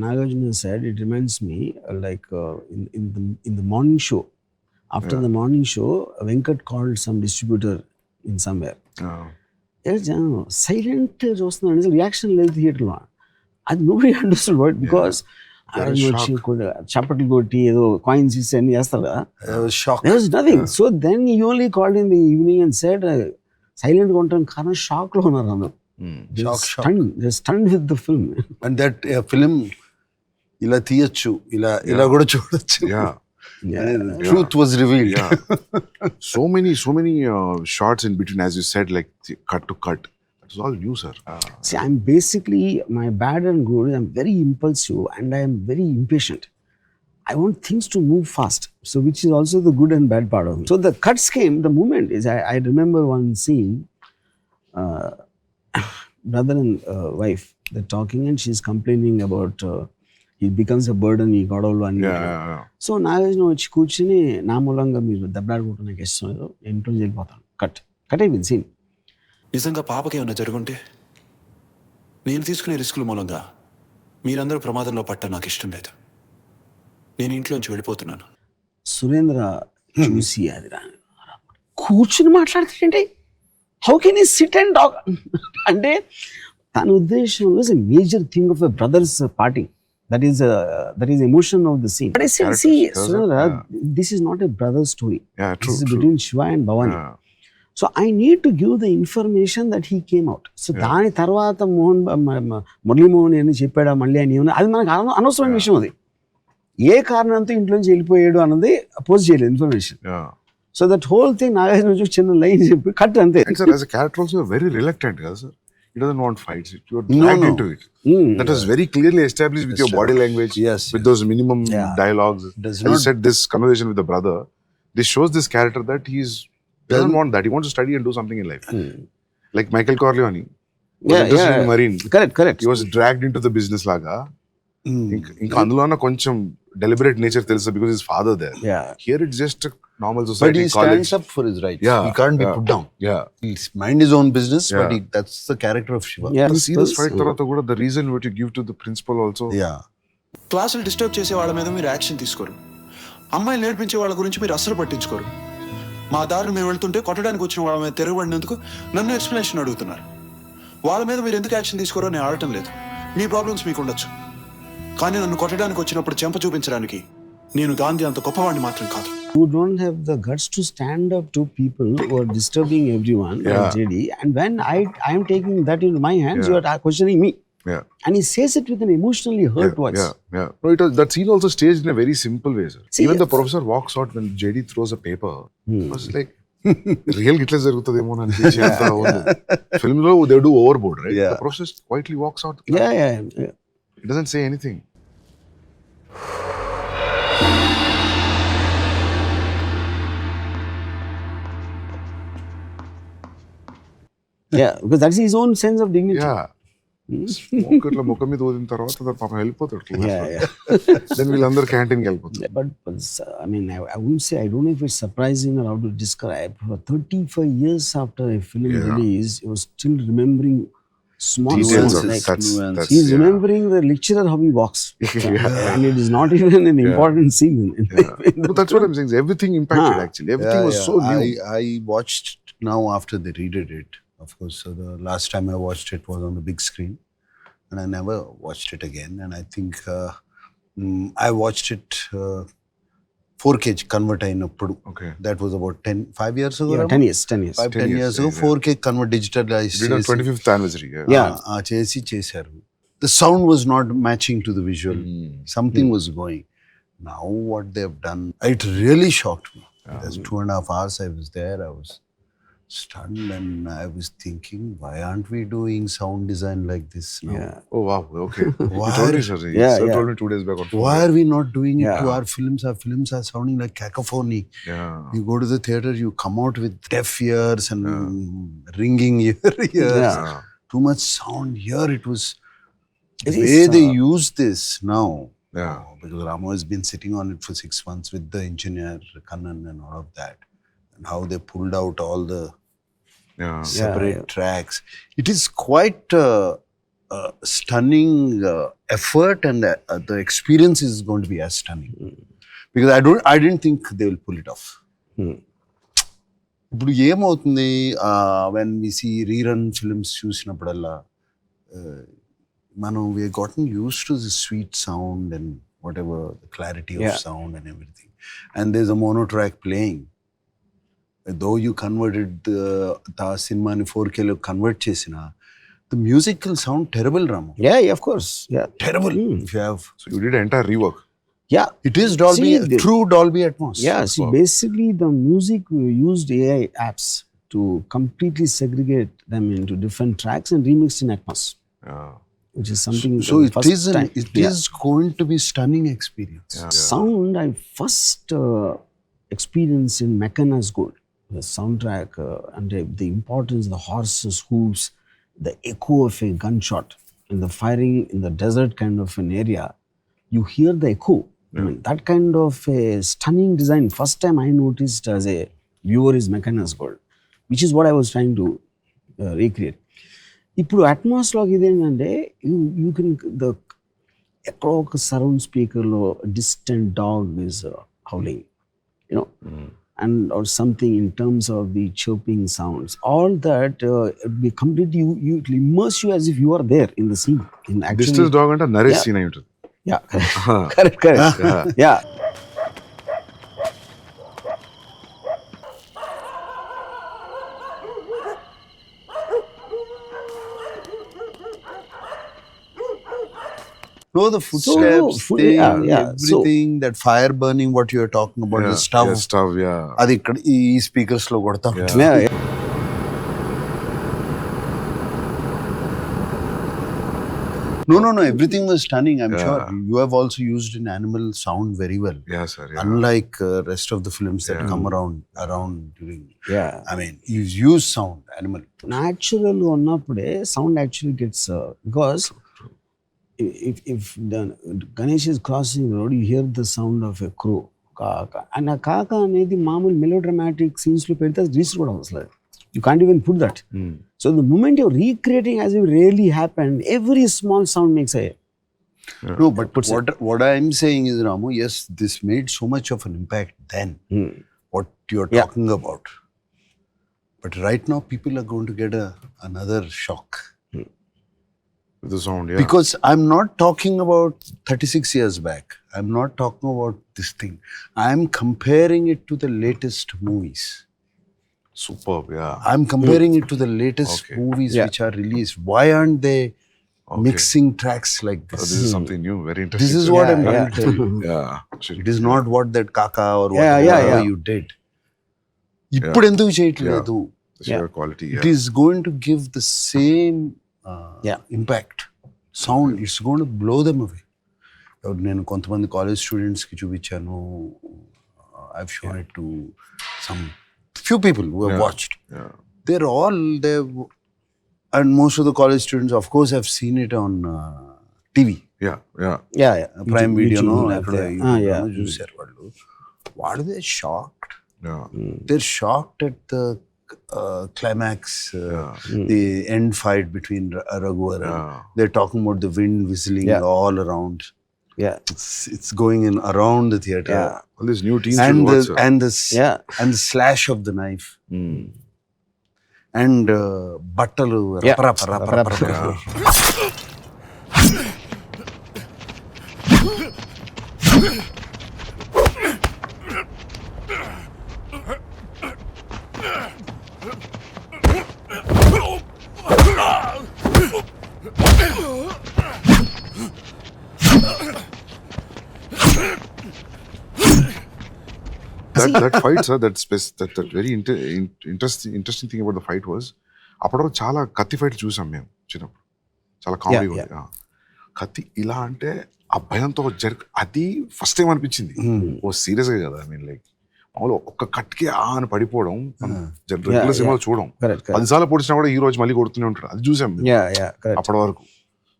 Nagarjuna said. It reminds me like in the morning show. After the morning show, Venkat called some distributor in somewhere. Silent చూస్తున్నాడు, reaction లేదు థియేటర్లో. అది nobody understood what, because చప్పట్లు కొట్టి ఏదో coins ఇస్తే అన్ని చేస్తారు కదా. There was nothing. So then he only called in the evening and said, సైలెంట్గా ఉంటాను కారణం షాక్ లో ఉన్నారు అందరూ. They're stunned with the film. And that film ఇలా తీయచ్చు, ఇలా కూడా చూడొచ్చు. Truth was revealed. So many shots in between, as you said, like cut to cut. That was all you, sir. See, I'm basically, my bad and good, I'm very impulsive and I am very impatient. I want things to move fast. So which is also the good and bad part of me. So the cuts came, the moment is, I remember one scene, brother and wife, they're talking and she's complaining about he becomes a burden, he got all one. So Nagarjuna వచ్చి కూర్చుని నా మూలంగా మీరు దెబ్బలాడుకుంటూ నాకు ఇష్టం లేదు, ఇంట్లో వెళ్ళిపోతాను. కట్ అయిపోయింది సీన్. నిజంగా పాపకి ఏమన్నా జరుగుంటే నేను తీసుకునే రిస్కుల మూలంగా మీరందరూ ప్రమాదంలో పట్ట నాకు ఇష్టం లేదు. నేను ఇంట్లోంచి వెళ్ళిపోతున్నాను. సురేంద్ర చూసి అది కూర్చుని మాట్లాడుతుంటే how can you SIT and talk అంటే తన ఉద్దేశంలో is a major thing of a brothers party. That is emotion of the scene. But I said, see, Surendra, this is not a brother story. Yeah, true. This is between Shiva and Bhavani. So I need to give the information that he came out. So దాని తర్వాత మురళీ మోహన్ అని చెప్పాడా మళ్ళీ అని ఏమన్నా అది మనకు అనవసరమైన విషయం. అది ఏ కారణంతో ఇంట్లోంచి వెళ్ళిపోయాడు అన్నది పోస్ట్ చేయలేదు information. So that whole thing Nagarjuna చిన్న లైన్ చెప్పి కట్ అంతే. And sir, as a character also very reluctant, కదా sir. he doesn't want fights. You're dragged into it. That was very clearly established with your body language, with those minimum dialogues. As you said, this conversation with the brother, this shows this character that he doesn't want that. He wants to study and do something in life. Like Michael Corleone. Interested in Marine. Correct. He was dragged into the business laga. ఇంకా అందులో కొంచెం deliberate nature తెలుసు because his father there. Here it's just a normal society. But he stands up for his rights. He can't be put down. He'll mind his own business, but that's the character of Shiva. You see this fight తర్వాత కూడా the reason what you give to the principal also. క్లాసులు disturb చేసే వాళ్ళ మీద మీరు action తీసుకోరు. అమ్మాయిలు నేర్పించే వాళ్ళ గురించి మీరు అస్సలు పట్టించుకోరు. మా దారిని మేము వెళ్తుంటే కొట్టడానికి వచ్చిన వాళ్ళ మీద తిరగబడినందుకు నన్ను ఎక్స్ప్లెనేషన్ అడుగుతున్నారు. వాళ్ళ మీద మీరు ఎందుకు యాక్షన్ తీసుకోరో నేను ఆడటం లేదు. మీ ప్రాబ్లమ్స్ మీకు ఉండొచ్చు, కానీ నన్ను కొట్టడానికి వచ్చినప్పుడు చెంప చూపించడానికి నేను గాంధీ అంత గొప్పవాడిని మాత్రం కాదు. Who don't have the guts to stand up to people who are disturbing everyone, like JD. And when I am taking that into my hands, you are questioning me. And he says it with an emotionally hurt voice. No, that scene also staged in a very simple way, sir. Even the professor walks out when JD throws a paper. It was like, real ఇట్లా జరుగుతుందేమో అని అనిపించి film లో they do overboard, right? The professor quietly walks out. He doesn't say anything. Because that's his own sense of dignity. ఇట్లా ముఖం మీద ఊదిన తర్వాత పాపం వెళ్ళిపోతాడు. Then వీళ్ళందరూ క్యాంటీన్కి వెళ్ళిపోతారు. But I mean, I wouldn't say, I don't know if it's surprising or how to describe. For 35 years after a film release, he was still remembering small details. He's remembering the lecturer how he walks. And it is not even an important scene. But that's what I'm saying. Everything impacted actually. Everything was so new. I watched now after they redid it. Of course, the last time I watched it was on the big screen, and I never watched it again. And I think I watched it 4K convert అయినప్పుడు. That was about 5 years ago. 10 years. 10 years ago. 4K convert digitalized. 25th anniversary. చేశారు. The sound was not matching to the visual. Something was going. Now what they've done, it really shocked me. There's 2.5 hours I was there. I was stunned and I was thinking, why aren't we doing sound design like this now? Oh wow, okay. You told me, sir. Sir told me 2 days back. Why are we not doing it to our films? Our films are sounding like cacophony. You go to the theater, you come out with deaf ears and ringing ears. Too much sound. Here it was the way they use this now. Because Ramo has been sitting on it for 6 months with the engineer Kannan and all of that, and how they pulled out all the separate tracks. It is quite stunning effort, and the experience is going to be as stunning. Because I didn't think they will pull it off. ఇప్పుడు ఏమవుతుంది, when we see rerun films చూసినప్పుడల్లా మనం we have gotten used to the sweet sound and whatever, the clarity of sound and everything, and there's a mono track playing. Though you converted the cinema ni 4K lo convert chesina, the music will sound terrible, Ramo. Of course. Terrible. If you have, so you did an entire rework. It is Dolby, true Dolby Atmos. See, basically the music, we used AI apps to completely segregate them into different tracks and remix in Atmos. Which is something. So it is going to be stunning experience. Sound I first experienced in Mechanas Gold. The soundtrack and the importance, the horses' hooves, the echo of a gunshot, and the firing in the desert kind of an area, you hear the echo. I mean, that kind of a stunning design. First time I noticed as a viewer is Mechanas Gold, which is what I was trying to recreate. ఇప్పుడు అట్మాస్లోకి ఇదేంటంటే you can the ఎక్కడో ఒక surround స్పీకర్లో distant dog is howling, you know, and or something in terms of the chirping sounds, all that be completely you immerse you as if you are there in the scene. In actually, Distance dog anta narrate scene ayi untundi. Correct. No, the footsteps, everything, that fire burning, what you are talking about, the stove. అది ఇక్కడ ఈ speakers లో కొడతా. No. Everything was stunning. I'm Yeah. sure you have also used an animal sound very well. Yeah, sir. Yeah. Unlike rest of the films that Yeah. come around during. Yeah. I mean, you use sound, animal. Natural ఉన్నప్పుడే sound actually gets because if the Ganesh is crossing the road, you hear the sound of a crow. Kaka. And a kaka అనేది మామూలు melodramatic scenes లో పెడితే అది register కూడా అవసరం లేదు. You can't even put that. So the moment you're recreating as if really happened, every small sound makes a No, but what I'm saying is, Ramu, yes, this made so much of an impact then. What you're talking about. But right now, people are going to get another shock. With the sound, yeah. Because I'm not talking about 36 years back. I'm not talking about this thing. I'm comparing it to the latest movies. Superb, yeah. I'm comparing it to the latest movies which are released. Why aren't they mixing tracks like this? This is something new, very interesting. This is what I'm trying to tell you. Yeah. It is not what that Kaka or whatever you did. ఇప్పుడు ఎందుకు చేయట్లేదు? The sheer quality, It is going to give the same impact. Sound, it's going to blow them away. నేను కొంతమంది college స్టూడెంట్స్కి చూపించాను. I've shown it to some few people who have watched. They're all there, and most of the college students, of course, have seen it on TV. Yeah. Prime Video, no? చూసారు వాళ్ళు. What are they shocked? Yeah. They're shocked at the climax, the end fight between Raghuvaran. They're talking about the wind whistling all around. Yeah. It's going in around the theater. All these new teens and the slash of the knife. And battalu rapa. that fight, sir, that very interesting thing about the fight was, అప్పటివరకు చాలా కత్తి fight చూసాం మేము చిన్నప్పుడు, చాలా కామెడీగా ఉంది. కత్తి ఇలా అంటే ఆ భయంతో అది ఫస్ట్ టైం అనిపించింది. ఓ సీరియస్గా కదా, ఐ మీన్ లైక్ మామూలు ఒక్క కట్కి అని పడిపోవడం రెగ్యులర్ సినిమాలో చూడం. 10 సార్లు పొడిచినా కూడా ఈ రోజు మళ్ళీ కొడుతూనే ఉంటాడు, అది చూసాం అప్పటి వరకు.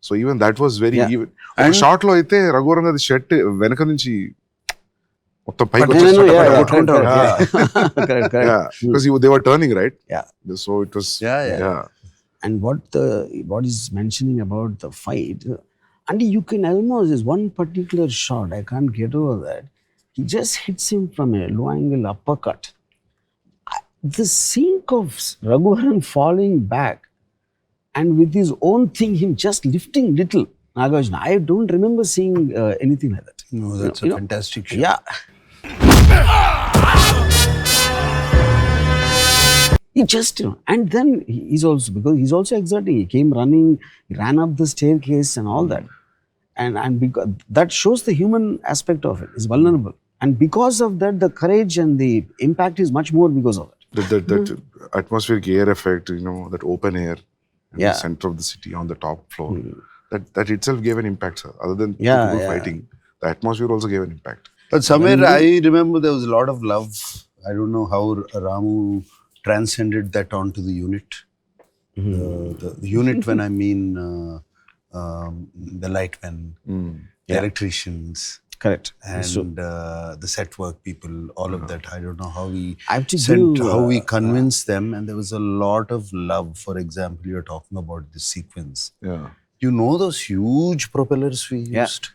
So even that was very even. Short లో అయితే రఘువరన్ గారి షర్ట్ వెనక నుంచి మొత్తం పైకి they were turning, right? So it was and what is mentioning about the fight, and you can almost, there's one particular shot, I can't get over that, he just hits him from a low angle uppercut. The scene of Raghuvaran falling back and with his own thing, him just lifting little Nagarjuna, I don't remember seeing anything like that. No, that's a fantastic shot. Yeah. He just, and then he's also exerting. He came running, he ran up the staircase and all that. And because that shows the human aspect of it. It's vulnerable. And because of that, the courage and the impact is much more because of it. That atmospheric air effect, that open air in the center of the city on the top floor, that itself gave an impact, sir. Other than people fighting, the atmosphere also gave an impact. But somewhere I remember there was a lot of love. I don't know how Ramu transcended that onto the unit. The unit, when I mean the lightmen, the electricians, correct, and the set work people, all of that. I don't know how we convinced them, and there was a lot of love. For example, you're talking about this sequence. You know those huge propellers we used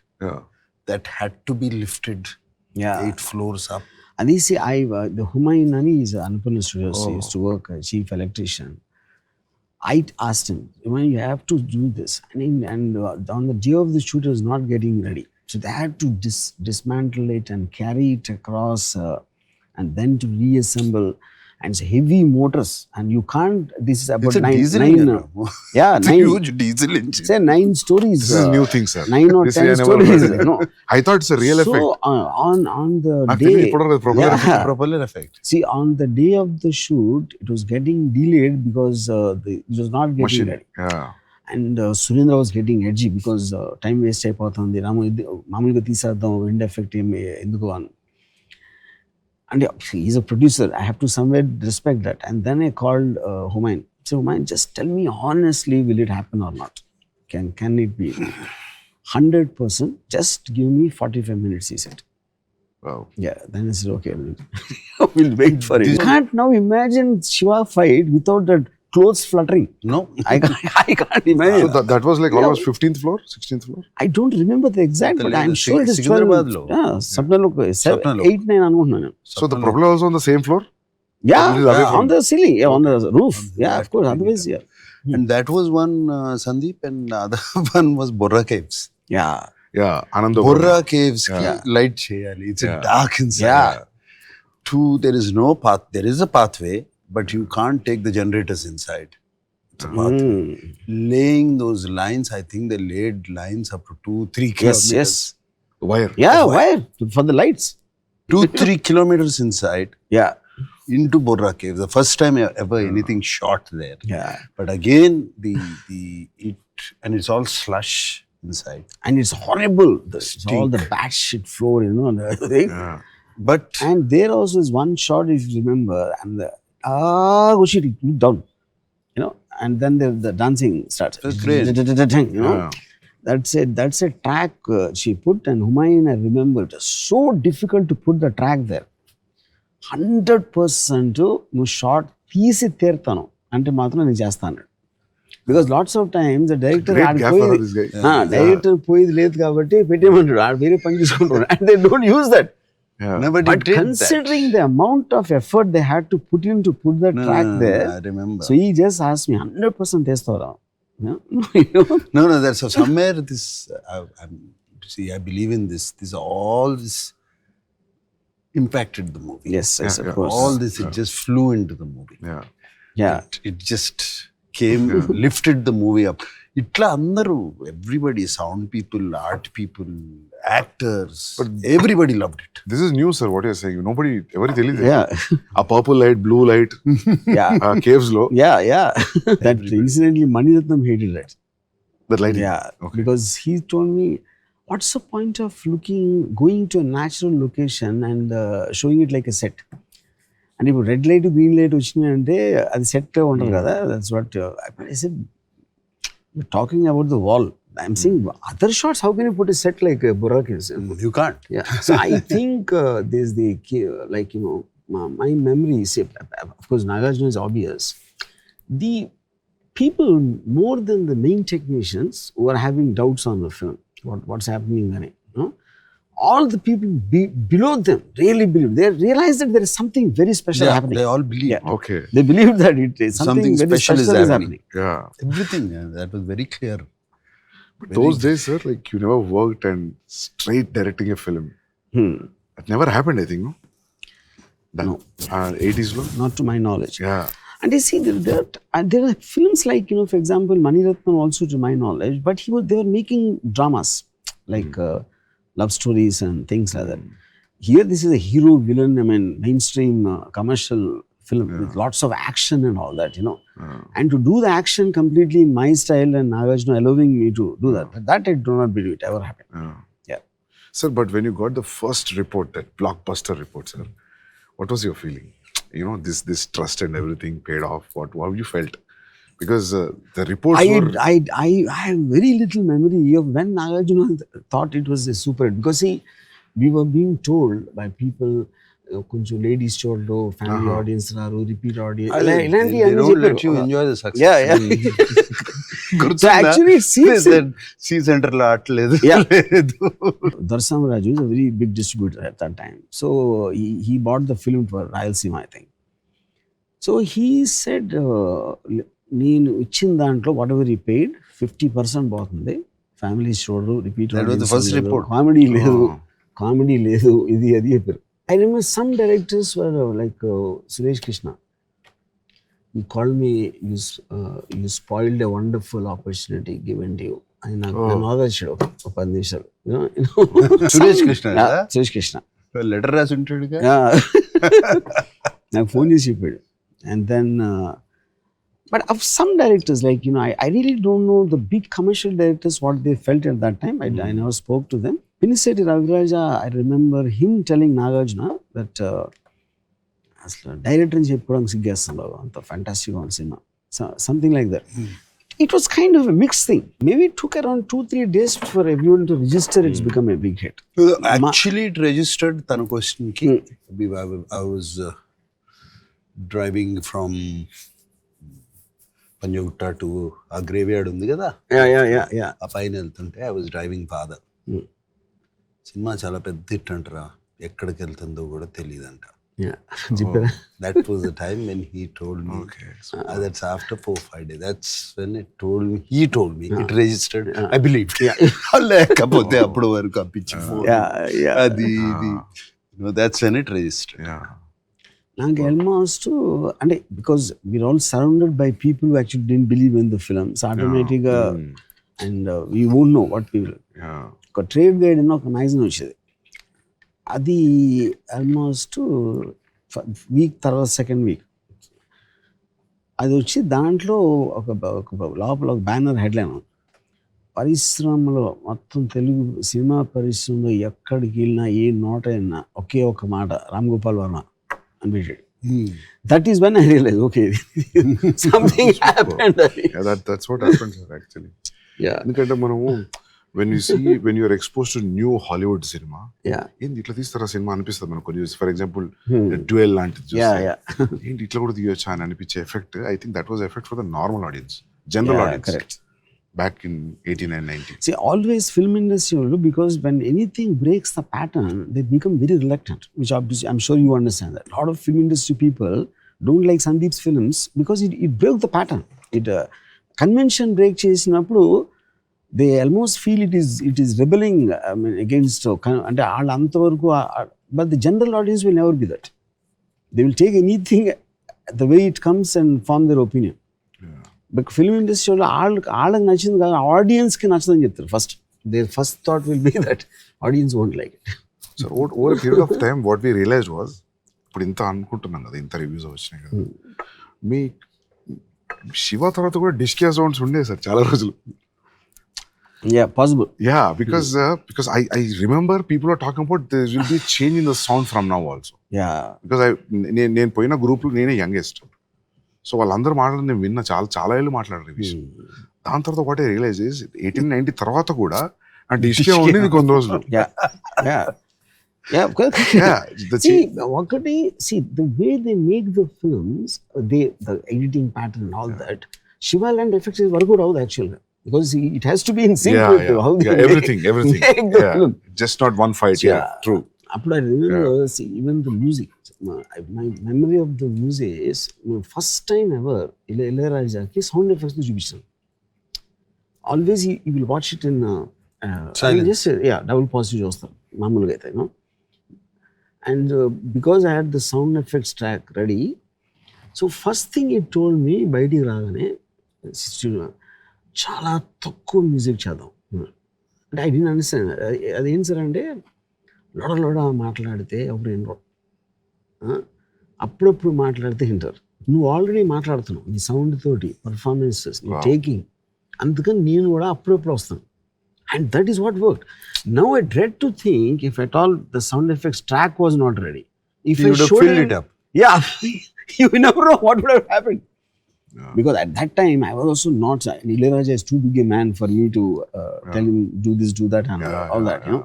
that had to be lifted 8 floors up. And you see, the Humayun Nani is Annapurna Studios. He used to work as chief electrician. I asked him, you have to do this. And on the day of the shoot, it was not getting ready. So they had to dismantle it and carry it across and then to reassemble. And it's heavy motors. And you can't, this is about it's a 9 diesel engine. It's 9 huge diesel engine. Say 9 stories. This is new thing, sir. 9 or 10 stories. I thought it's a real effect. So on the day, propeller effect. See, on the day of the shoot, it was getting delayed because it was not getting ready. And Surendra was getting edgy because time waste అయిపోతుంది, రాము ఇది మామూలుగా తీసేద్దాం, wind effect ఏమి ఎందుకు అని. And he's a producer. I have to somewhere respect that. And then I called Humayun. So Humayun, just tell me honestly, will it happen or not? Can it be? 100%. Just give me 45 minutes, he said. Wow. Yeah. Then I said, okay, we'll wait for it. You can't now imagine Shiva fight without that clothes fluttering. No. I can't imagine. So that was like almost 15th floor, 16th floor? I don't remember the exact, but I'm sure it is 12. Secunderabad lo. Yeah, Sapnalo, 8, 9 అనుకుంటున్నాను. So the problem was on the same floor? Yeah, on the ceiling, on the roof. Yeah, of course. Otherwise, yeah. And that was one Sandeep, and the other one was Borra Caves. Yeah. Yeah, Ananda. Borra Caves, light cheyali. It's dark inside. Yeah. There is no path. There is a pathway, but you can't take the generators inside. It's a pathway. Laying those lines, I think they laid lines up to 2-3 kilometers. Yes. Wire. Yeah, wire for the lights. 2-3 kilometers inside Yeah. into Borra Caves. The first time ever anything shot there. Yeah. But again, and it's all slush inside. And it's horrible. It's all the bad shit floor, you know. And everything. Yeah. But And there also is one shot, if you remember, and the shit, down, you know, and then the dancing starts. That's great. You know, Yeah. that's a track she put, and Humayun, I remember, it was so difficult to put the track there. 100% నువ్వు short తీసి తీరుతాను అంటే మాత్రం నేను చేస్తాను. Because lots of times director Great gaffer, this guy. Director పోయేది లేదు కాబట్టి పెట్టేయమంటాడు, ఆడు వేరే పని చూసుకుంటాడు. And they don't use that. Yeah. nobody But did considering the amount of effort they had to put in to put the that. track there, I remember. so he just asked me 100% తీస్తావరా. No, that's so somewhere this. I believe in this. All this impacted the movie. Yes, I Yeah, suppose. All this, it just flew into the movie. Yeah. Yeah. It just came, lifted the movie up. Itla andaru, everybody, sound people, art people, actors, but everybody loved it. This is new, sir, what you're saying. Nobody ever tell you. Yeah. A purple light, blue light, Yeah. caves low. Yeah. That incidentally Maniratnam hated that. That lighting. Yeah. Okay. Because he told me, what's the point of going to a natural location and showing it like a set? And if red light, green light వచ్చినాయి అంటే అది set ఉండదు కదా. That's what I said. You're talking about the wall. I'm saying other shots, how can you put a set like Borra Caves? You can't. Yeah. So I think there's the, like, you know, my memory, say, of course, Nagarjuna is obvious. The people, more than the main technicians, who are having doubts on the film, what's happening there, you know, all the people below them really believe. They realize that there is something very special happening. They all believe. Yeah. Okay. They believe that it is something very special special is is happening. happening. Yeah. Everything. That was very clear. But those days, sir, like you never worked and straight directing a film. That never happened, I think, no? No. 80s lo? Not to my knowledge. Yeah. And you see, there are films like, you know, for example, Maniratnam also, to my knowledge, but they were making dramas, like love stories and things like that. Here, this is a hero villain, I mean, mainstream commercial film with lots of action and all that, you know. And to do the action completely in my style and Nagarjuna allowing me to do that I do not believe it ever happened. Yeah. Sir, but when you got the first report, that blockbuster report, sir, what was your feeling? You know, this trust and everything paid off. How you felt? Because the reports were... I have very little memory of when Nagarjuna thought it was a super hit. Because see, we were being told by people, కొంచెం ladies చూడరు, family audience రారు, repeat audience, ఇలాంటి They don't let you enjoy the success. Yeah. So actually it seems C center లో ఆటలేదు. Darsamraju is a very big distributor at that time. So he bought the film for Rayalaseema, I think. So he said, నేను ఇచ్చిన దాంట్లో what ever ఈ paid 50% పోతుంది, families చూడరు, repeat That was the first report. Comedy లేదు, ఇది అది చెప్పారు. I remember some directors were like Suresh Krishna. He called me, you spoiled a wonderful opportunity given to you. And I'm ఆలోచించాడు ఒక 10 నిమిషాలు. సురేష్ కృష్ణ. సురేష్ కృష్ణ లెటర్ రాసి ఉంటాడుగా. నాకు ఫోన్ చేసి చెప్పాడు. And then But of some directors, like, I really don't know the big commercial directors what they felt at that time. I never spoke to them. Piniseti Raviraja, I remember him telling Nagarjuna that అసలు director అని చెప్పుకోవడానికి సిగ్గేస్తుంది అంత ఫ్యాంటాస్టిక్గా ఉంది cinema, something like that. It was kind of a mixed thing. Maybe it took around 2-3 days for everyone to register it's become a big hit. Actually, it registered tana question ki. I was driving from Panjagutta to a graveyard undi kada. Yeah. ఆ పైన వెళ్తుంటే I was driving father. Cinema చాలా పెద్ద hit అంటారా, ఎక్కడికి వెళ్తుందో కూడా తెలియదంట. చెప్పారా? That was the time when he told me. Okay, That's after 4-5 days. That's when he told me it registered. I believed. లేకపోతే అప్పుడు వరకు ఆ పిచ్చి ఫోన్ అది that's when it registered. నాకు ఆల్మోస్ట్ అంటే because we are all surrounded by people who actually didn't believe in the films, ఆటోమేటిక్గా and we won't know what people. ఒక ట్రేడ్ గైడ్ అని ఒక మ్యాగజైన్ వచ్చేది, అది ఆల్మోస్ట్ వీక్ తర్వాత సెకండ్ వీక్ అది వచ్చి దాంట్లో ఒక లోపల ఒక బ్యానర్ హెడ్లైన్, పరిశ్రమలో మొత్తం తెలుగు సినిమా పరిశ్రమలో ఎక్కడికి వెళ్ళినా ఏ నోట అయినా ఒకే ఒక మాట రామ్ గోపాల్ వర్మ అనిపించాడు. That is when I realized, okay, something happened. That's what happened, sir, actually. ఎందుకంటే మనము when you're exposed to new Hollywood cinema, ఏంటి ఇట్లా తీస్తారా సినిమా అనిపిస్తుంది మనకు కొన్ని. ఫర్ ఎగ్జాంపుల్ డ్యూయల్ లాంటిది ఏంటి ఇట్లా కూడా తీయొచ్చా అని అనిపించే effect, I think that was effect for the normal audience, general audience back in 89-90. See, always film industry, because when anything breaks the pattern, they become very reluctant, which obviously I'm sure you understand that. A lot of film industry people don't like Sandeep's films because it broke the pattern. It convention break చేసినప్పుడు they almost feel it is rebelling, against అంటే వాళ్ళు అంతవరకు, but the general audience will never be that. They will take anything the way it comes and form their opinion. But film ఇండస్ట్రీలో వాళ్ళకి నచ్చింది కాదు, ఆడియన్స్కి నచ్చదని చెప్తారు first. Their first thought will be that audience won't like it. So over a period of time what we realized was, ఇప్పుడు ఇంత అనుకుంటున్నాం కదా, ఇంత రివ్యూస్ వచ్చినాయి కదా, మీ శివ తర్వాత కూడా డిస్కియా సౌండ్స్ ఉండే సార్ చాలా రోజులు. Possible. Because I remember people are talking about there will be a change in the sound from now also. Because నేను పోయిన గ్రూప్లో నేనే యంగెస్ట్, సో వాళ్ళందరూ మాట్లాడి నేను విన్నా, చాలా ఏళ్ళు మాట్లాడారు ఈ విషయం. దాని తర్వాత ఒకటి రియలైజ్ 1890 తర్వాత కూడా ఆ డిస్కియా ఉండేది కొన్ని రోజులు. ఒకటి, see the way they make the films, the editing pattern and all that, Shiva land effects work out actually, because it has to be in sync with how they everything just not one fight. True. Appudu I remember, see, even the music, my memory of the music is first time ever Ilayarajaki sound effects చూపించాను. Always you will watch it in just double positive చూస్తాను మామూలుగా అయితే, and because I had the sound effects track ready, so first thing he told me బయటికి రాగానే చాలా తక్కువ music చేద్దాం అంటే ఐ డిడ్ంట్ అండర్స్టాండ్. అదేం సార్ అంటే లోడ మాట్లాడితే ఎవరు వినరు, అప్పుడప్పుడు మాట్లాడితే వింటారు. నువ్వు ఆల్రెడీ మాట్లాడుతున్నావు నీ సౌండ్ తోటి, పర్ఫార్మెన్సెస్, నీ టేకింగ్, అందుకని నేను కూడా అప్పుడప్పుడు వస్తాను. And that is what work. Now I dread to think if at all the sound effects track was not ready, if I showed it up, you never know what would have happened. Because at that time I was also not, Ilayaraja is too big a man for me to tell him do this, do that, and all that, you know.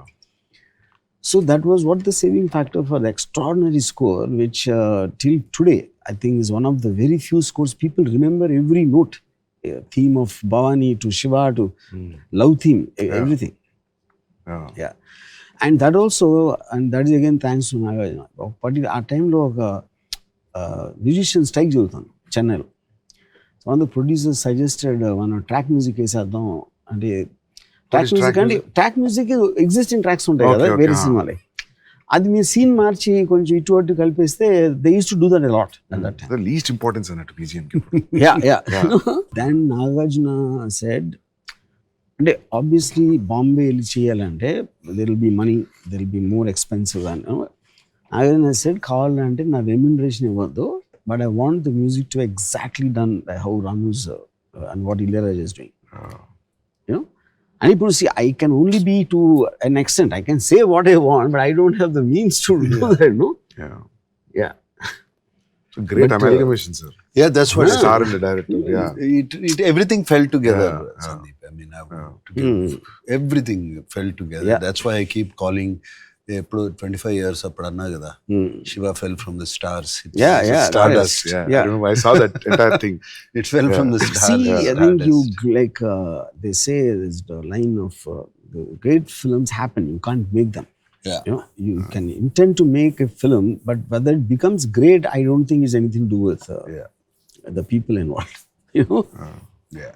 So that was what the saving factor for the extraordinary score, which till today I think is one of the very few scores people remember every note. Theme of Bhavani to Shiva to love theme, everything. And that also, and that is again thanks to Nagarjuna. But at time lo musician strike jogutanu Chennai lo. So one of the producers suggested one track music వేసేద్దాం అంటే track music existing tracks ఉంటాయి కదా వేరే సినిమాలే, అది మీ scene మార్చి కొంచెం ఇటు అటు కలిపేస్తే they use to do that a lot at that time. The least importance అన్నట్టు BGM కి. Then Nagarjuna said, అంటే ఆబ్వియస్లీ బాంబే వెళ్ళి చేయాలంటే there will be money, there will be more expensive అని. Nagarjuna said కావాలంటే నా రెమ్యూనరేషన్ ఇవ్వద్దు, but I want the music to be exactly done by how Ranu's and what Ilayaraja is doing. You know? And people see, I can only be to an extent. I can say what I want, but I don't have the means to do that, no? Yeah. Yeah. So great But, amalgamation, sir. Yeah, that's what Star and the director. Yeah. everything fell together, Yeah, yeah. Sandeep. I mean, I want to give everything fell together. Yeah. That's why I keep calling. 25 years అప్పుడు అన్నా కదా Shiva fell from the stars. Yeah, yeah, Stardust. Yeah. Yeah. I remember I saw that entire thing. It fell from the stars. See, I think you like they say there's the line of the great films happen. You can't make them. Yeah. You know, you can intend to make a film, but whether it becomes great, I don't think is anything to do with the people involved. You know. Yeah.